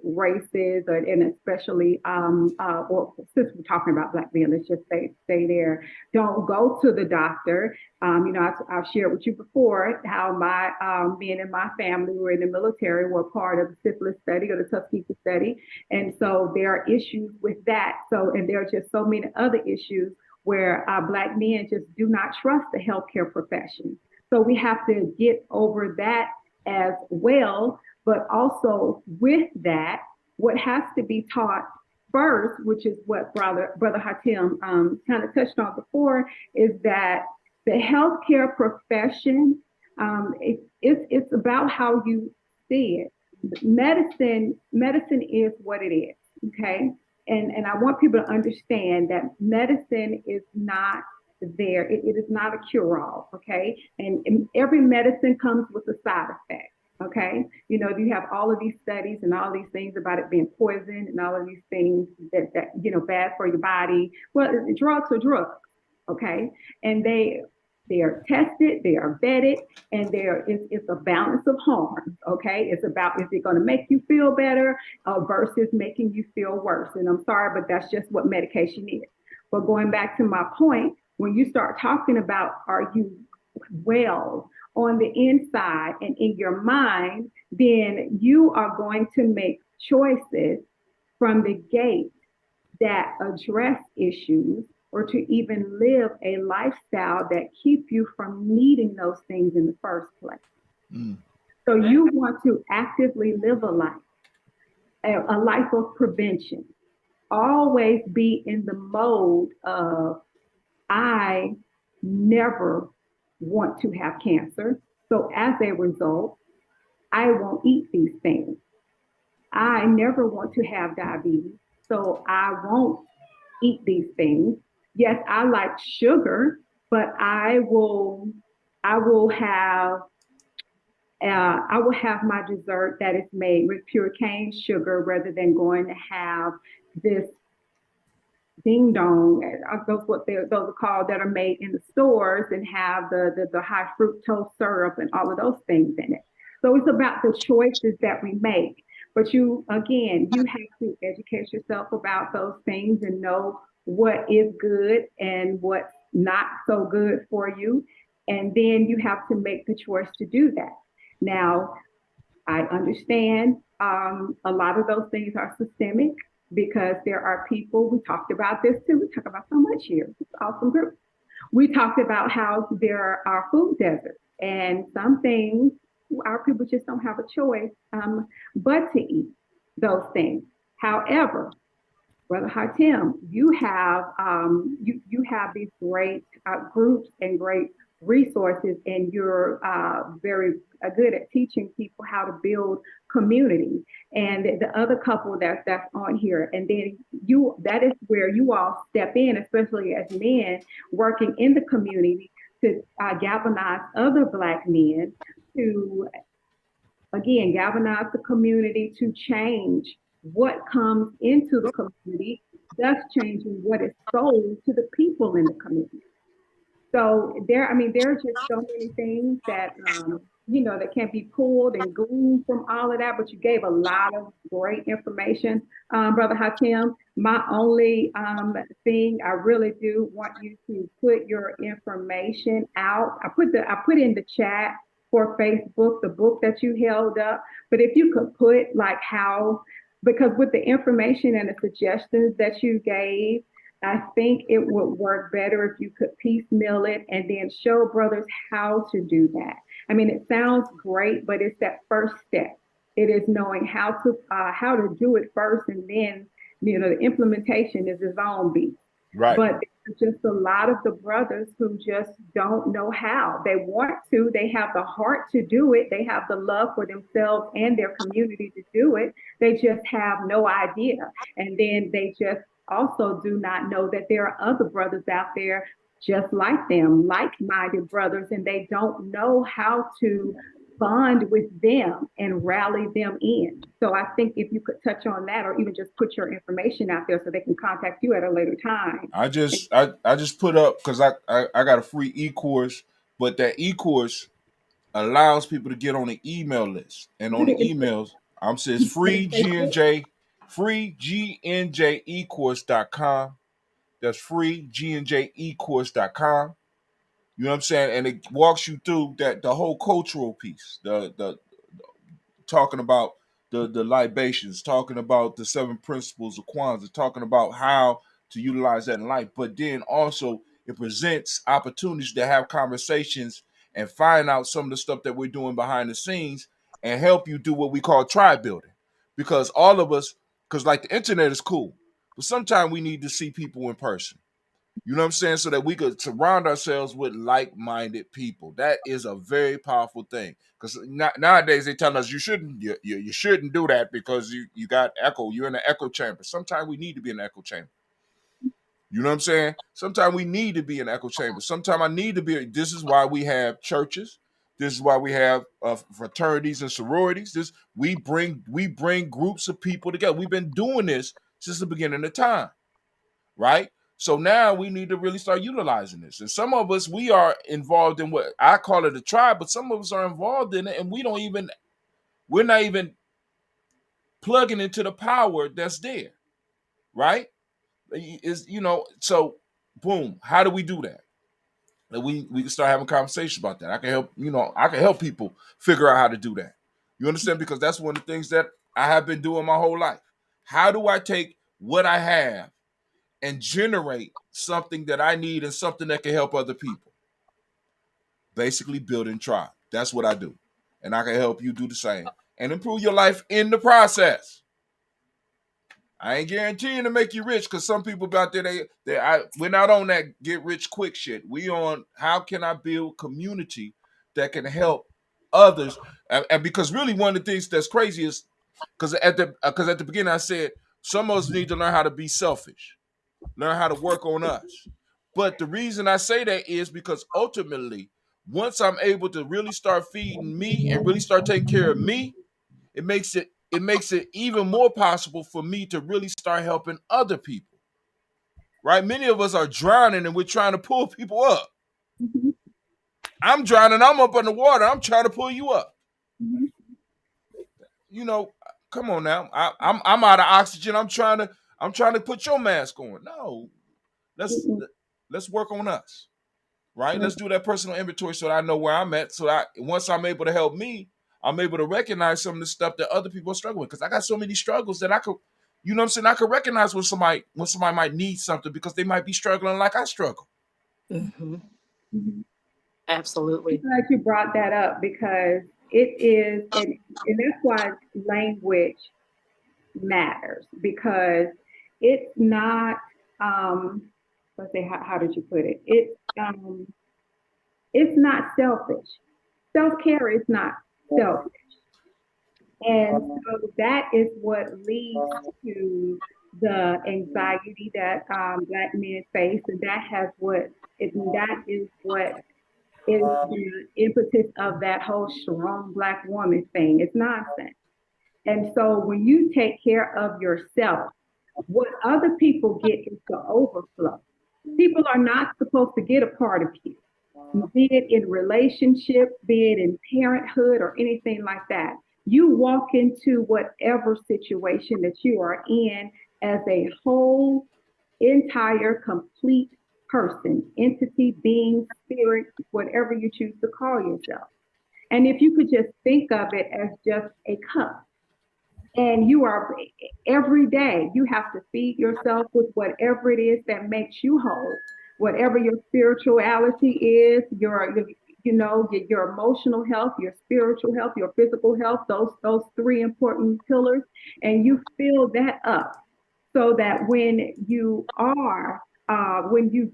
races, and especially, well, since we're talking about Black men, let's just stay there. Don't go to the doctor. I've shared with you before how my men in my family were in the military, were part of the syphilis study or the Tuskegee study. And so there are issues with that. So, and there are just so many other issues where Black men just do not trust the healthcare profession. So we have to get over that as well. But also with that, what has to be taught first, which is what Brother Hatim kind of touched on before, is that the healthcare profession, it's about how you see it. Medicine is what it is, okay? And I want people to understand that medicine is not there. It is not a cure-all, okay? And every medicine comes with a side effect. Okay, you have all of these studies and all these things about it being poison and all of these things that bad for your body. Well, drugs are drugs, okay, and they are tested, they are vetted, and it's a balance of harm. Okay, it's about, is it going to make you feel better versus making you feel worse? And I'm sorry, but that's just what medication is. But going back to my point, when you start talking about, are you well on the inside and in your mind, then you are going to make choices from the gate that address issues, or to even live a lifestyle that keep you from needing those things in the first place. So you want to actively live a life of prevention. Always be in the mode of, I never want to have cancer. So as a result, I won't eat these things. I never want to have diabetes. So I won't eat these things. Yes, I like sugar, but I will have my dessert that is made with pure cane sugar, rather than going to have this ding dong, those are called, that are made in the stores and have the high fructose syrup and all of those things in it. So it's about the choices that we make. But you have to educate yourself about those things and know what is good and what's not so good for you. And then you have to make the choice to do that. Now, I understand a lot of those things are systemic. because there are people, we talked about this too, we talk about so much here, it's an awesome group. We talked about how there are food deserts and some things our people just don't have a choice but to eat those things. However, Brother Hatim, you have these great groups and great resources, and you're very good at teaching people how to build community. And the other couple that's on here, and then that is where you all step in, especially as men working in the community to galvanize other Black men to again, galvanize the community to change what comes into the community, thus changing what is sold to the people in the community. So there are just so many things that that can be pulled and gleaned from all of that. But you gave a lot of great information, Brother Hakim. My only thing, I really do want you to put your information out. I put in the chat for Facebook the book that you held up. But if you could put like how, because with the information and the suggestions that you gave, I think it would work better if you could piecemeal it and then show brothers how to do that. I mean, it sounds great, but it's that first step. It is knowing how to do it first, and then the implementation is its own beat. Right. But there's just a lot of the brothers who just don't know how. They want to, they have the heart to do it, they have the love for themselves and their community to do it. They just have no idea. And then they just also do not know that there are other brothers out there just like them, like-minded brothers, and they don't know how to bond with them and rally them in. So I think if you could touch on that, or even just put your information out there so they can contact you at a later time. I just put up, because I got a free e-course, but that e-course allows people to get on the email list. And on the emails, says free GNJ, free GNJecourse.com. That's free GNJecourse.com. You know what I'm saying? And it walks you through that the whole cultural piece, the talking about the libations, talking about the 7 principles of Kwanzaa, talking about how to utilize that in life. But then also it presents opportunities to have conversations and find out some of the stuff that we're doing behind the scenes and help you do what we call tribe building. Because all of us, because like the internet is cool, but sometimes we need to see people in person. You know what I'm saying? So that we could surround ourselves with like-minded people. That is a very powerful thing. Because nowadays they tell us you shouldn't do that because you got echo. You're in an echo chamber. Sometimes we need to be in an echo chamber. You know what I'm saying? Sometimes we need to be in an echo chamber. Sometimes I need to be. This is why we have churches. This is why we have fraternities and sororities. We bring groups of people together. We've been doing this since the beginning of time, right? So now we need to really start utilizing this. And some of us, we are involved in what I call it a tribe, but some of us are involved in it and we're not even plugging into the power that's there, right? So boom, how do we do that? We can start having conversations about that. I can help people figure out how to do that. You understand? Because that's one of the things that I have been doing my whole life. How do I take what I have and generate something that I need and something that can help other people? Basically building tribe. That's what I do. And I can help you do the same and improve your life in the process. I ain't guaranteeing to make you rich, because some people out there, we're not on that get rich quick shit. We on how can I build community that can help others. And because really one of the things that's crazy is because at the beginning I said some of us need to learn how to be selfish. Learn how to work on us. But the reason I say that is because ultimately, once I'm able to really start feeding me and really start taking care of me, it makes it even more possible for me to really start helping other people. Right? Many of us are drowning and we're trying to pull people up. Mm-hmm. I'm drowning, I'm up in the water, I'm trying to pull you up. Mm-hmm. Come on now. I'm out of oxygen. I'm trying to put your mask on. No, let's work on us, right? Mm-hmm. Let's do that personal inventory so that I know where I'm at. So that once I'm able to help me, I'm able to recognize some of the stuff that other people are struggling with. Because I got so many struggles that I could, You know what I'm saying? I can recognize when somebody might need something because they might be struggling like I struggle. Mm-hmm. Mhm. Absolutely. I'm glad you brought that up because it is, and that's why language matters because it's not, let's say, how did you put it? It's not selfish. Self-care is not selfish. And so that is what leads to the anxiety that Black men face, and that is what is the impetus of that whole strong Black woman thing. It's nonsense. And so when you take care of yourself, what other people get is the overflow. People are not supposed to get a part of you, be it in relationship, be it in parenthood, or anything like that. You walk into whatever situation that you are in as a whole, entire, complete person, entity, being, spirit, whatever you choose to call yourself. And if you could just think of it as just a cup, and you are every day, you have to feed yourself with whatever it is that makes you whole, whatever your spirituality is, your emotional health, your spiritual health, your physical health, those three important pillars, and you fill that up so that when you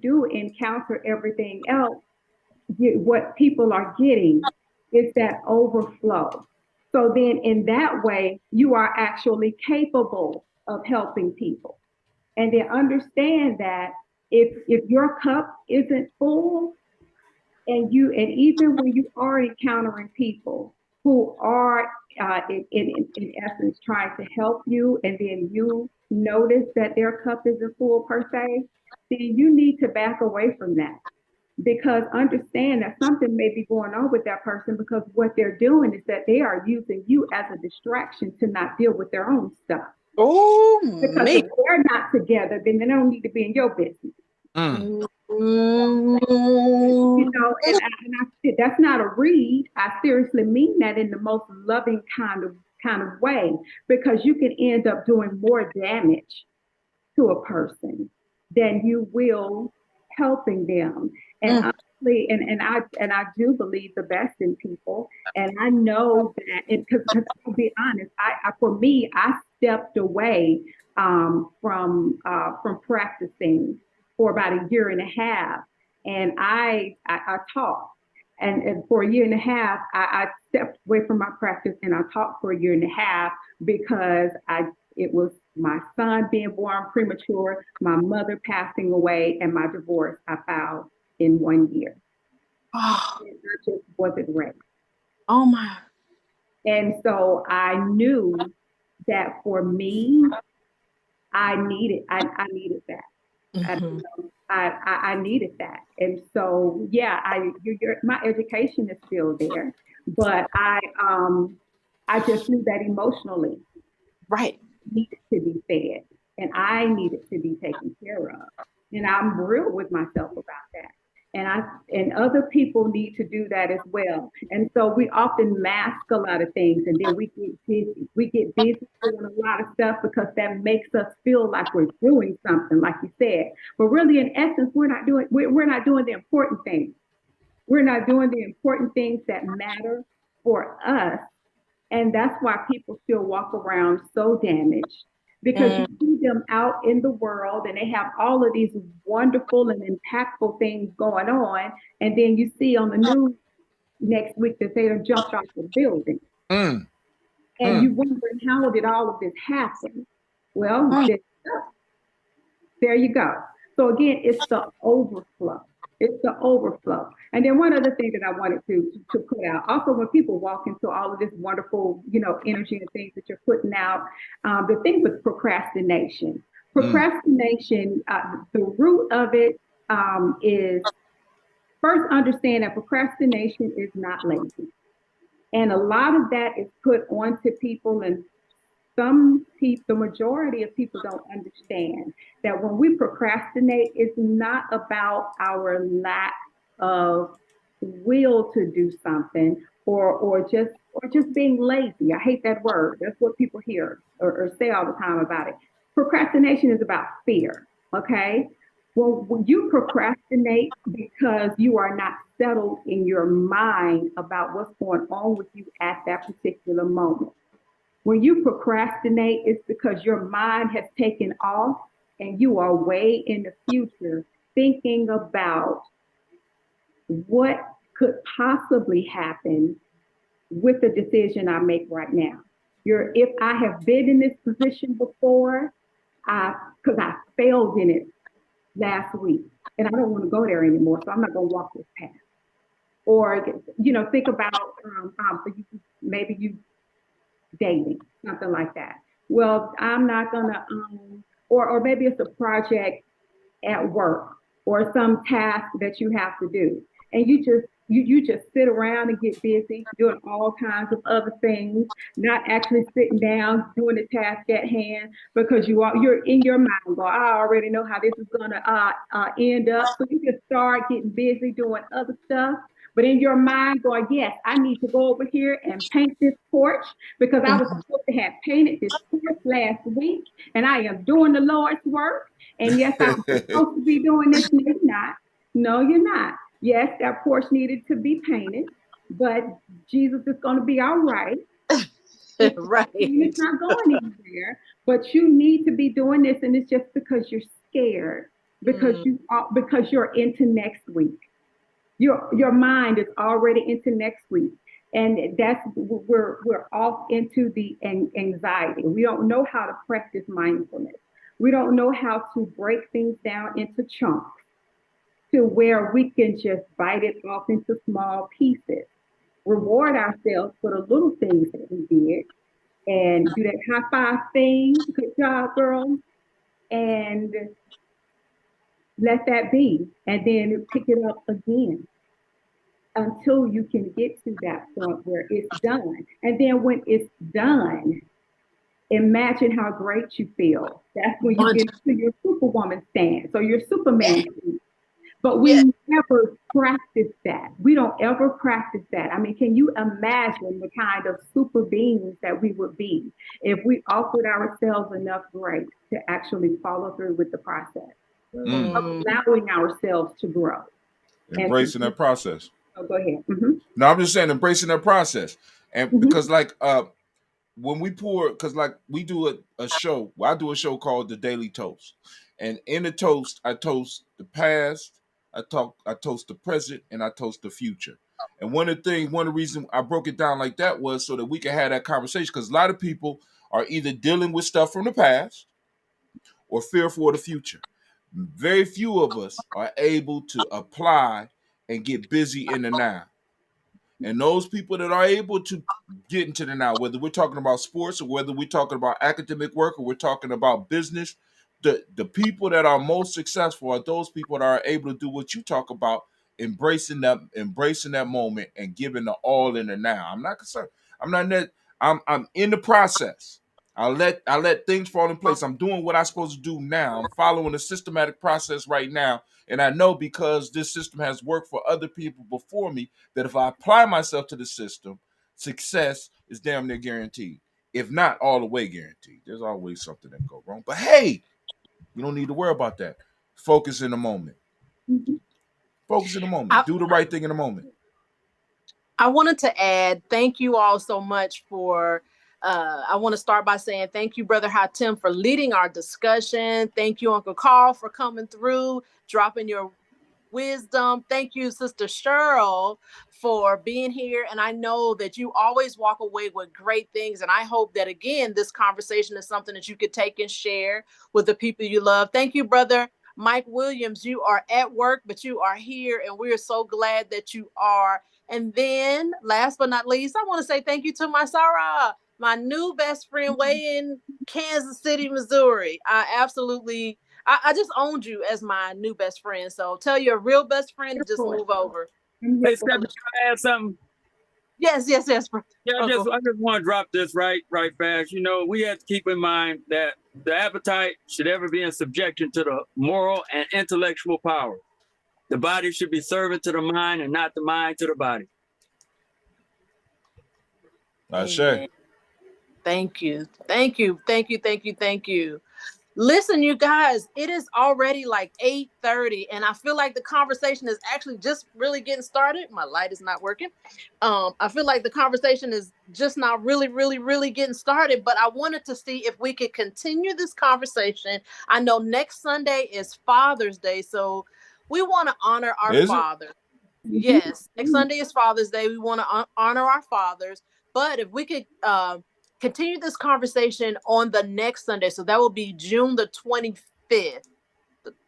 do encounter everything else, what people are getting is that overflow. So then in that way, you are actually capable of helping people. And then understand that if your cup isn't full, and even when you are encountering people who are in essence trying to help you, and then you notice that their cup isn't full per se, then you need to back away from that, because understand that something may be going on with that person, because what they're doing is that they are using you as a distraction to not deal with their own stuff. Oh, Because me. if they're not together, then they don't need to be in your business. Mm. You know, that's not a read. I seriously mean that in the most loving kind of way, because you can end up doing more damage to a person than you will helping them. And Mm. honestly, and I do believe the best in people. And I know that, because to be honest, for me, I stepped away from practicing for about a year and a half, and I taught. And for a year and a half, I stepped away from my practice and I taught for a year and a half because it was my son being born premature, my mother passing away, and my divorce I filed in 1 year. Oh, And I just wasn't ready. oh my. And so I knew that for me, I needed that. I, Mm-hmm. I needed that. And so, yeah, my education is still there, but I just knew that emotionally Right. needed to be fed and I needed to be taken care of. And I'm real with myself about that. And other people need to do that as well. And so we often mask a lot of things, and then we get busy. We get busy doing a lot of stuff because that makes us feel like we're doing something, like you said. But really, in essence, we're not doing the important things. We're not doing the important things that matter for us, and that's why people still walk around so damaged, because you Mm. see them out in the world and they have all of these wonderful and impactful things going on. And then you see on the news next week that they have jumped off the building. Mm. And Mm. you wondering, how did all of this happen? Well, Mm. there you go. So again, it's the overflow. It's the overflow. And then one other thing that I wanted to put out, also when people walk into all of this wonderful, energy and things that you're putting out, the thing with procrastination. Mm. Procrastination, the root of it is, first understand that procrastination is not lazy. And a lot of that is put onto people, and some people, the majority of people don't understand that when we procrastinate, it's not about our lack of will to do something, or just being lazy. I hate that word. That's what people hear or say all the time about it. Procrastination is about fear, okay? Well, when you procrastinate because you are not settled in your mind about what's going on with you at that particular moment. When you procrastinate, it's because your mind has taken off and you are way in the future thinking about what could possibly happen with the decision I make right now. If I have been in this position before, because I failed in it last week, and I don't want to go there anymore, so I'm not going to walk this path. Or think about maybe you dating, something like that. Well, I'm not gonna, or maybe it's a project at work or some task that you have to do, and you just sit around and get busy doing all kinds of other things, not actually sitting down doing the task at hand because you're in your mind go, I already know how this is gonna end up, so you just start getting busy doing other stuff. But in your mind, going, yes, I need to go over here and paint this porch because I was supposed to have painted this porch last week, and I am doing the Lord's work. And yes, I'm supposed to be doing this. No, you're not. No, you're not. Yes, that porch needed to be painted, but Jesus is going to be all right. Right. It's not going anywhere, but you need to be doing this, and it's just because you're scared, because you're into next week. Your mind is already into next week, and we're off into the anxiety. We don't know how to practice mindfulness. We don't know how to break things down into chunks to where we can just bite it off into small pieces, reward ourselves for the little things that we did, and do that high five thing. Good job, girl. And let that be, and then pick it up again until you can get to that point where it's done. And then when it's done, imagine how great you feel. That's when you get to your superwoman stance or your superman stance. But we never practice that. We don't ever practice that. I mean, can you imagine the kind of super beings that we would be if we offered ourselves enough grace to actually follow through with the process, allowing ourselves to grow, embracing that process? Oh, go ahead. No, I'm just saying embracing that process, and because when we because we do a show, I do a show called The Daily Toast, and in the toast, I toast the past, I toast the present, and I toast the future. And one of the reasons I broke it down like that was so that we could have that conversation, because a lot of people are either dealing with stuff from the past or fearful of the future. Very few of us are able to apply and get busy in the now. And those people that are able to get into the now, whether we're talking about sports or whether we're talking about academic work or we're talking about business, the people that are most successful are those people that are able to do what you talk about, embracing that moment and giving the all in the now. I'm not concerned. I'm not that. I'm in the process. I let things fall in place. I'm doing what I'm supposed to do now. I'm following a systematic process right now. And I know because this system has worked for other people before me that if I apply myself to the system, success is damn near guaranteed. If not all the way guaranteed. There's always something that go wrong. But hey, you don't need to worry about that. Focus in the moment. Focus in the moment. Do the right thing in the moment. I wanted to add, thank you all so much for I want to start by saying thank you, Brother Hatim, for leading our discussion. Thank you, Uncle Carl, for coming through, dropping your wisdom. Thank you, Sister Cheryl, for being here. And I know that you always walk away with great things. And I hope that, again, this conversation is something that you could take and share with the people you love. Thank you, Brother Mike Williams. You are at work, but you are here. And we are so glad that you are. And then last but not least, I want to say thank you to my Sarah, my new best friend way in Kansas City, Missouri. I just owned you as my new best friend. So tell your real best friend to just move over. Hey, Stephanie, can I add something? Yes. Yeah, I just want to drop this right fast. You know, we have to keep in mind that the appetite should ever be in subjection to the moral and intellectual power. The body should be servant to the mind and not the mind to the body. Ashe. Thank you. Listen, you guys, it is already like 8:30, and I feel like the conversation is actually just really getting started. My light is not working. I feel like the conversation is just not really getting started, but I wanted to see if we could continue this conversation. I know next Sunday is Father's Day, so we want to honor our Is it? fathers. Yes, next Sunday is Father's Day. We want to honor our fathers, but if we could continue this conversation on the next Sunday. So that will be June the 25th.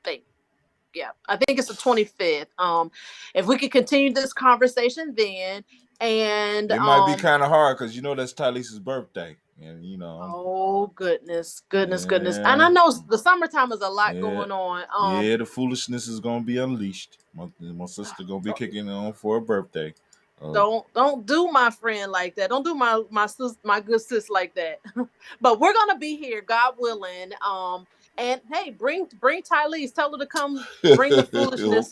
I think it's the 25th. If we could continue this conversation then, and it might be kind of hard because that's Tylese's birthday, and oh goodness. Yeah. And I know the summertime is a lot going on. Yeah, the foolishness is gonna be unleashed. My sister gonna be kicking on for her birthday. Don't do my friend like that. Don't do my good sis like that. But we're gonna be here, God willing. And hey, bring Tylese. Tell her to come bring the foolishness.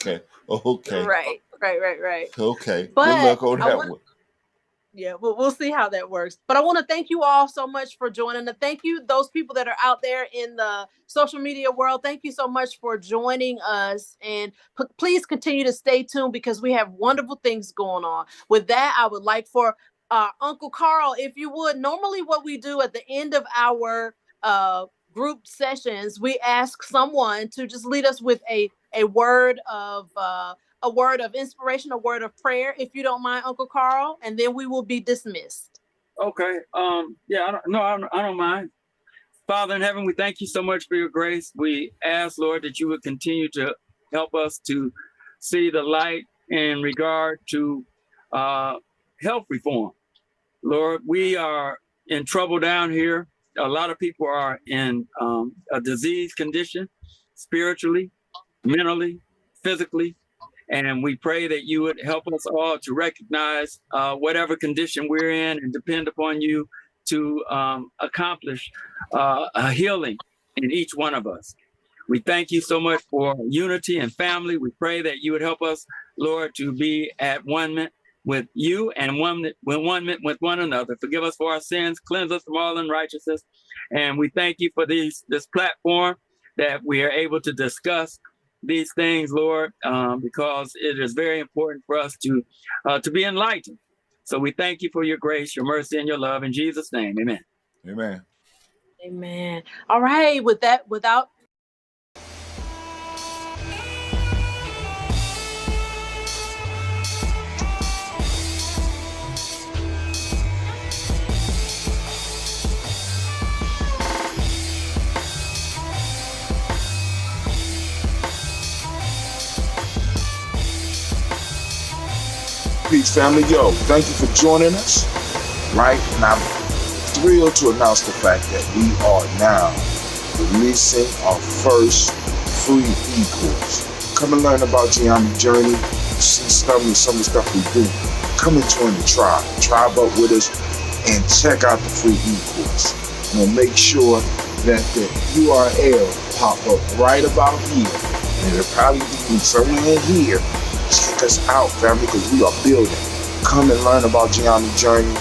Okay. Right. Okay. But good luck on that one. Yeah, we'll see how that works. But I want to thank you all so much for joining. And thank you, those people that are out there in the social media world. Thank you so much for joining us. And please continue to stay tuned because we have wonderful things going on. With that, I would like for Uncle Carl, if you would, normally what we do at the end of our group sessions, we ask someone to just lead us with a word of inspiration, a word of prayer, if you don't mind, Uncle Carl, and then we will be dismissed. Okay. Yeah, I don't mind. Father in heaven, we thank you so much for your grace. We ask, Lord, that you would continue to help us to see the light in regard to health reform. Lord, we are in trouble down here. A lot of people are in a disease condition, spiritually, mentally, physically. And we pray that you would help us all to recognize whatever condition we're in and depend upon you to accomplish a healing in each one of us. We thank you so much for unity and family. We pray that you would help us, Lord, to be at one with you and one with one another. Forgive us for our sins, cleanse us from all unrighteousness. And we thank you for this platform that we are able to discuss these things, Lord, because it is very important for us to be enlightened. So we thank you for your grace, your mercy, and your love. In Jesus' name, amen. Amen. All right. Without Peace, family. Yo, thank you for joining us. Right? And I'm thrilled to announce the fact that we are now releasing our first free e-course. Come and learn about Geometry Journey. See some of the stuff we do. Come and join the tribe. Tribe up with us and check out the free e-course. We'll make sure that the URL pop up right about here. And it'll probably be somewhere in here. Check us out, family, because we are building. Come and learn about Geometry Journey,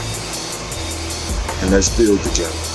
and let's build together.